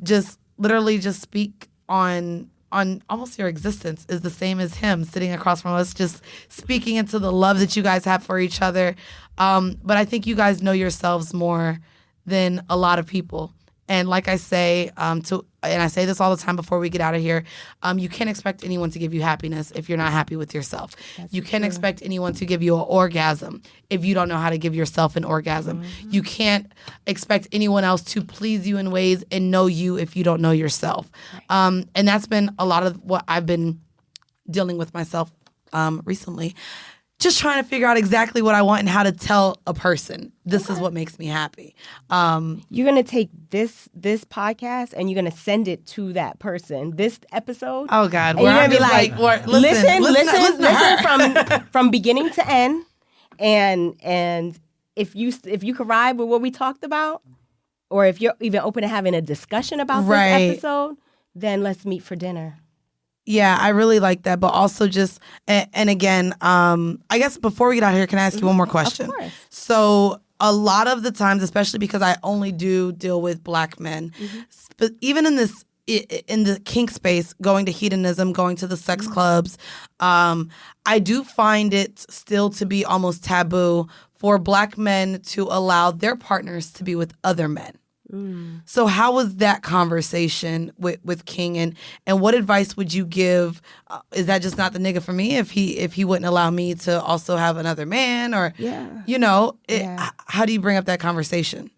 just literally just speak on almost your existence is the same as him sitting across from us, just speaking into the love that you guys have for each other. But I think you guys know yourselves more than a lot of people. And like I say, and I say this all the time before we get out of here, you can't expect anyone to give you happiness if you're not happy with yourself. You can't expect anyone to give you an orgasm if you don't know how to give yourself an orgasm. You can't expect anyone else to please you in ways and know you if you don't know yourself. And that's been a lot of what I've been dealing with myself recently. Just trying to figure out exactly what I want and how to tell a person, this is what makes me happy. You're going to take this podcast and you're going to send it to that person, this episode. Oh, God. And you're going to be like, listen from beginning to end. And if you could ride with what we talked about, or if you're even open to having a discussion about this episode, then let's meet for dinner. Yeah, I really like that. But also just, and again, I guess before we get out of here, can I ask you one more question? Of course. So a lot of the times, especially because I only do deal with Black men, but even in the kink space, going to hedonism, going to the sex clubs, I do find it still to be almost taboo for Black men to allow their partners to be with other men. So how was that conversation with King, and what advice would you give? Is that just not the nigga for me if he wouldn't allow me to also have another man, or how do you bring up that conversation?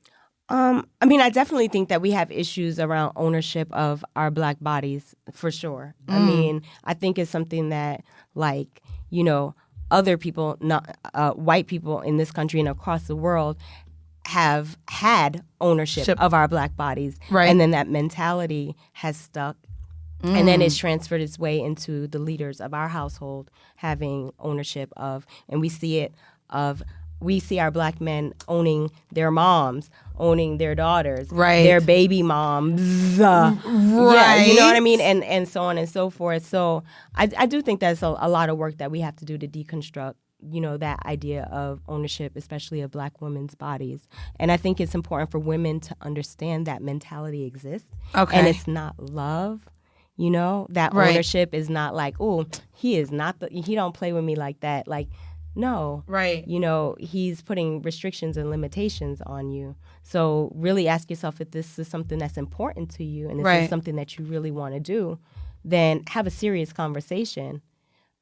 I definitely think that we have issues around ownership of our Black bodies, for sure. I think it's something that, other people, not white people in this country and across the world, have had ownership of our Black bodies. Right. And then that mentality has stuck. And then it's transferred its way into the leaders of our household having ownership of, and we see our Black men owning their moms, owning their daughters, their baby moms. Yeah, you know what I mean? And so on and so forth. So I do think that's a lot of work that we have to do to deconstruct that idea of ownership, especially of Black women's bodies. And I think it's important for women to understand that mentality exists. Okay. And it's not love. That ownership is not like, oh, he don't play with me like that. Like, no. Right. He's putting restrictions and limitations on you. So really ask yourself if this is something that's important to you and if it's something that you really want to do, then have a serious conversation.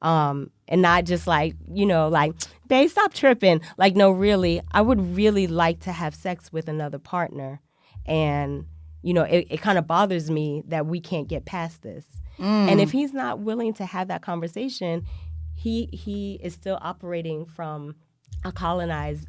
And not just babe, stop tripping. Like, no, really, I would really like to have sex with another partner. And, it kind of bothers me that we can't get past this. And if he's not willing to have that conversation, he is still operating from a colonized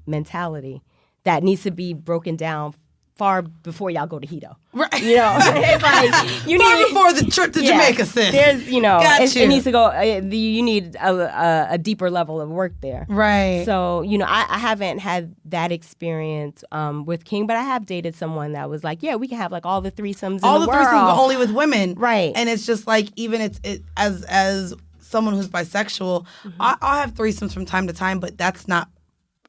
mentality that needs to be broken down far before y'all go to Hito. Right. You know, it's like you Far need before the trip to Jamaica, sis. There's, Got you. it needs to go. You need a deeper level of work there. Right. So I haven't had that experience with King, but I have dated someone that was like, yeah, we can have like all the threesomes all in the the world. threesomes, but only with women. Right. And it's just like, even as someone who's bisexual, I'll have threesomes from time to time, but that's not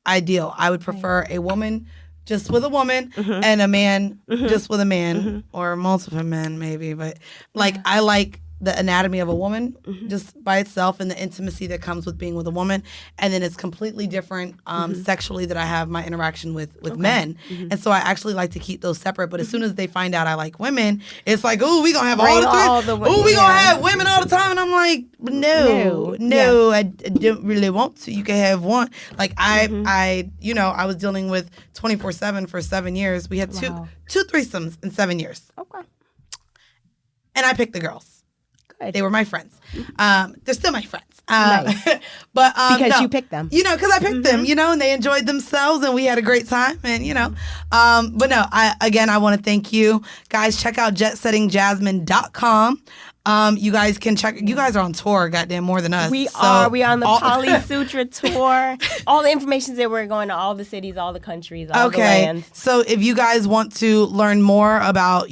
ideal. I would prefer a woman just with a woman and a man just with a man or multiple men maybe. But like, I like the anatomy of a woman just by itself and the intimacy that comes with being with a woman. And then it's completely different sexually that I have my interaction with men. And so I actually like to keep those separate. But as soon as they find out I like women, it's like, oh, we gonna have all the three. Oh, we gonna have women all the time. And I'm like, no, I don't really want to. You can have one. Like I was dealing with 24/7 for 7 years. We had two threesomes in 7 years. Okay. And I picked the girls. They were my friends. They're still my friends. Nice. But because you picked them. Because I picked them, and they enjoyed themselves and we had a great time. And, but no, I want to thank you. Guys, check out jetsettingjasmine.com. You guys can check. You guys are on tour, goddamn, more than us. We are on the Poly Sutra tour. All the information's there. We're going to all the cities, all the countries, all the lands. So if you guys want to learn more about,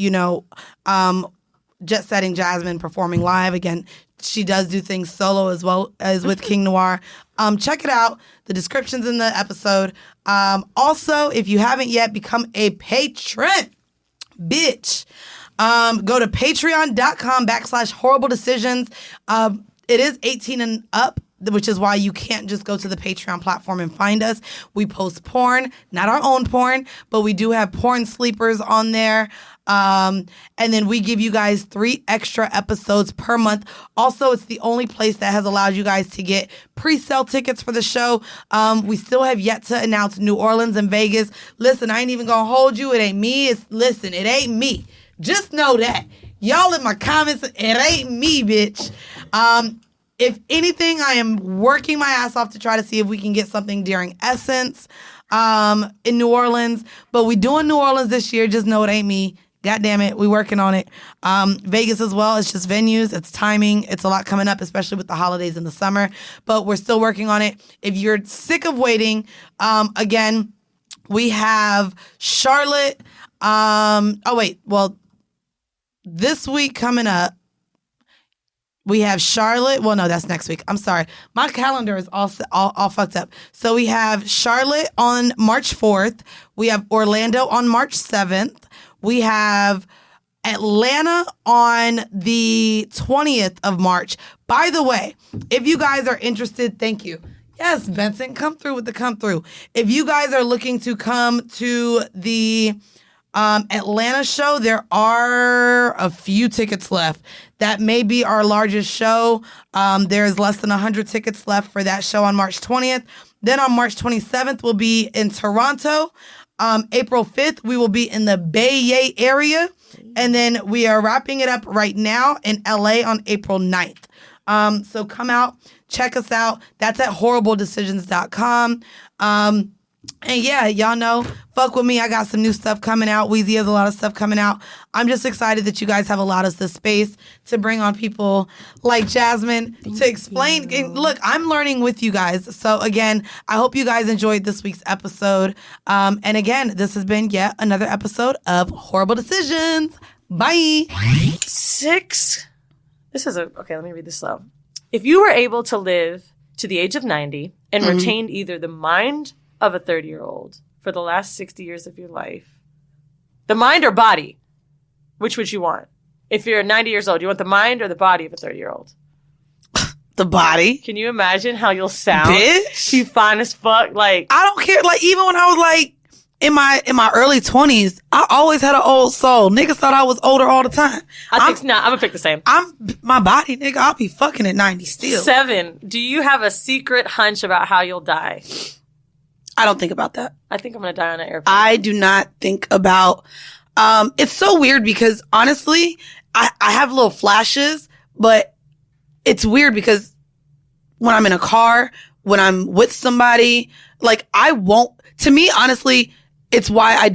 Jet Setting Jasmine performing live. Again, she does do things solo as well as with King Noir. Check it out. The description's in the episode. Also, if you haven't yet, become a patron, bitch. Go to patreon.com/Whoreible Decisions. It is 18 and up, which is why you can't just go to the Patreon platform and find us. We post porn, not our own porn, but we do have porn sleepers on there. And then we give you guys 3 extra episodes per month. Also, it's the only place that has allowed you guys to get pre-sale tickets for the show. We still have yet to announce New Orleans and Vegas. Listen, I ain't even gonna hold you. It ain't me. It ain't me. Just know that. Y'all in my comments, it ain't me, bitch. If anything, I am working my ass off to try to see if we can get something during Essence in New Orleans. But we doing New Orleans this year. Just know it ain't me. God damn it, we working on it. Vegas as well. It's just venues. It's timing. It's a lot coming up, especially with the holidays in the summer. But we're still working on it. If you're sick of waiting, again, we have Charlotte. This week coming up, we have Charlotte. Well, no, that's next week. I'm sorry. My calendar is all fucked up. So we have Charlotte on March 4th. We have Orlando on March 7th. We have Atlanta on the 20th of March. By the way, if you guys are interested, thank you. Yes, Benson, come through with the come through. If you guys are looking to come to the Atlanta show, there are a few tickets left. That may be our largest show. There's less than 100 tickets left for that show on March 20th. Then on March 27th, we'll be in Toronto. April 5th, we will be in the Bay area. And then we are wrapping it up right now in LA on April 9th. So come out, check us out. That's at whoreibledecisions.com. And yeah, y'all know, fuck with me. I got some new stuff coming out. Weezy has a lot of stuff coming out. I'm just excited that you guys have allowed us the space to bring on people like Jasmine to explain. And look, I'm learning with you guys. So again, I hope you guys enjoyed this week's episode. And again, this has been yet another episode of Whoreible Decisions. Bye. 6. Okay, let me read this slow. If you were able to live to the age of 90 and retained either the mind of a 30-year-old for the last 60 years of your life, the mind or body, which would you want? If you're 90 years old, you want the mind or the body of a 30-year-old? The body. Can you imagine how you'll sound? Bitch. She fine as fuck. Like, I don't care. Like, even when I was like in my early 20s, I always had an old soul. Niggas thought I was older all the time. I'm gonna pick the same. I'm my body, nigga. I'll be fucking at 90 still. 7. Do you have a secret hunch about how you'll die? I don't think about that. I think I'm gonna die on an airplane. I do not think about. It's so weird because honestly, I have little flashes, but it's weird because when I'm in a car, when I'm with somebody, like I won't. To me, honestly, it's why I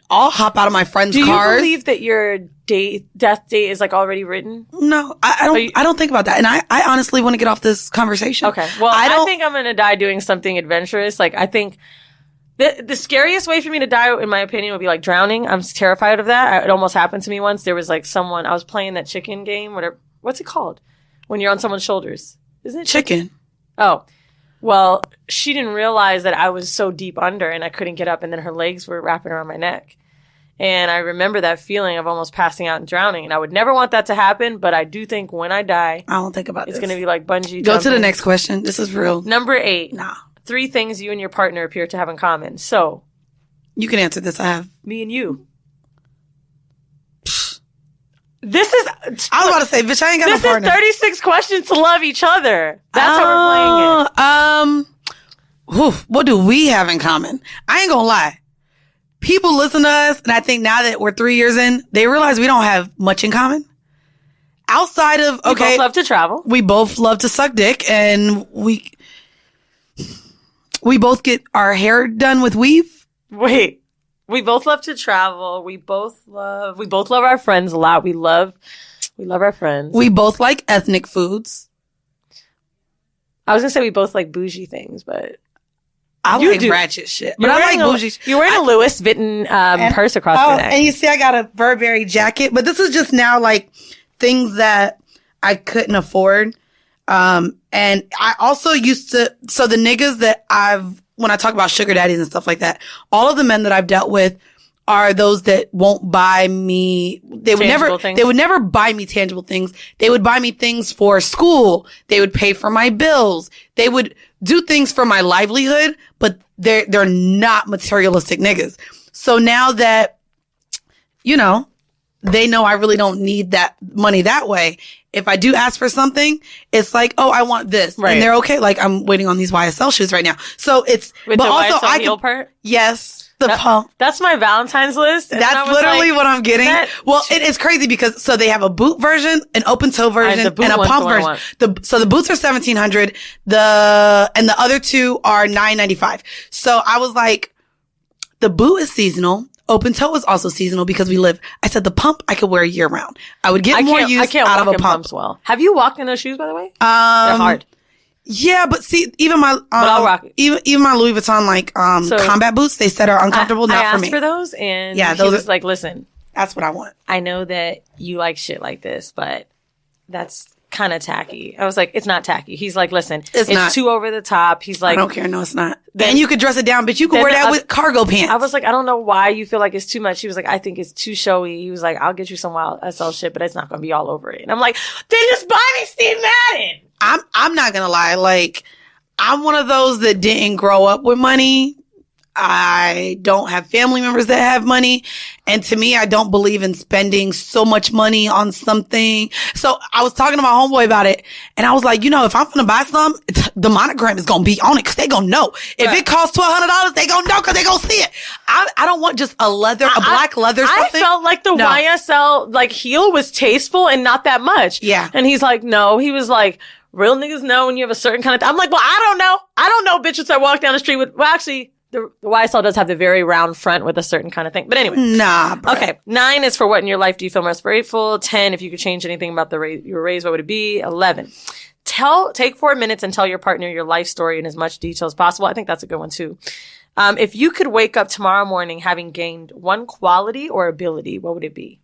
I'll hop out of my friends' Do you cars. believe that your death date is like already written? No, I don't think about that. And I honestly want to get off this conversation. Okay. Well, I think I'm going to die doing something adventurous. Like, I think the scariest way for me to die, in my opinion, would be like drowning. I'm terrified of that. It almost happened to me once. There was like someone, I was playing that chicken game, whatever. What's it called? When you're on someone's shoulders. Isn't it Chicken. Oh. Well, she didn't realize that I was so deep under and I couldn't get up, and then her legs were wrapping around my neck. And I remember that feeling of almost passing out and drowning. And I would never want that to happen, but I do think when I die, I don't think about it's this. going to be like bungee Go jumping. to the next question. This is real. Number 8. Nah. 3 things you and your partner appear to have in common. So, You can answer this. I have. me and you. This is... I was about to say, bitch, I ain't got This no is partner. 36 questions to love each other. That's how we're playing it. What do we have in common? I ain't gonna lie. People listen to us, and I think now that we're 3 years in, they realize we don't have much in common. Outside of, We both love to travel. we both love to suck dick, and we both get our hair done with weave. Wait. We both love to travel. We both love our friends a lot. We love our friends. We both like ethnic foods. I was going to say we both like bougie things, but... I You like do. ratchet shit, but I like bougie. You're wearing a Louis Vuitton purse across your neck. And you see, I got a Burberry jacket, but this is just now like things that I couldn't afford. And I also used to, so the niggas that when I talk about sugar daddies and stuff like that, all of the men that I've dealt with are those that won't buy me. They would never buy me tangible things. They would buy me things for school. They would pay for my bills. They would do things for my livelihood, but they're not materialistic niggas. So now that, they know I really don't need that money that way. If I do ask for something, it's like, oh, I want this. Right. And they're okay. Like, I'm waiting on these YSL shoes right now. So it's, With but the also YSL heel part? Yes. The pump. That's my Valentine's list. And I That's was literally like, what I'm getting. Well, it is crazy because so they have a boot version, an open toe version, the boot and a one's pump the one I version. So the boots are $1,700. And the other two are $995. So I was like, the boot is seasonal. Open toe is also seasonal because I said the pump I could wear year round. I would get more use out of a in pump. pumps well. Have you walked in those shoes, by the way? They're hard. Yeah, but see, even my I'll rock it. even my Louis Vuitton combat boots, they said are uncomfortable. Not I for me. asked for those, and Yeah, he those was are- like, "Listen, That's what I want. I know that you like shit like this, but that's kind of tacky." I was like, "It's not tacky." He's like, "Listen, it's not. too over the top." He's I like, don't care. No, it's not. Then- And you could dress it down, but you could then wear that I- with cargo pants. I was like, "I don't know why you feel like it's too much." He was like, "I think it's too showy." He was like, "I'll get you some wild SL shit, but it's not going to be all over it." And I'm like, "Then just buy me Steve Madden." I'm not gonna lie. Like, I'm one of those that didn't grow up with money. I don't have family members that have money. And to me, I don't believe in spending so much money on something. So I was talking to my homeboy about it. And I was like, if I'm going to buy some, the monogram is going to be on it because they going to know. If it costs $1,200, they going to know because they going to see it. I don't want just a black leather something. I felt like the No. YSL heel was tasteful and not that much. Yeah. And he's like, no. He was like, real niggas know when you have a certain kind of... I'm like, well, I don't know. I don't know bitches that walk down the street with... Well, actually... The YSL does have the very round front with a certain kind of thing. But anyway. Nah, bro. Okay. 9 is for what in your life do you feel most grateful? 10, if you could change anything about you were raised, what would it be? 11. Take 4 minutes and tell your partner your life story in as much detail as possible. I think that's a good one too. If you could wake up tomorrow morning having gained one quality or ability, what would it be?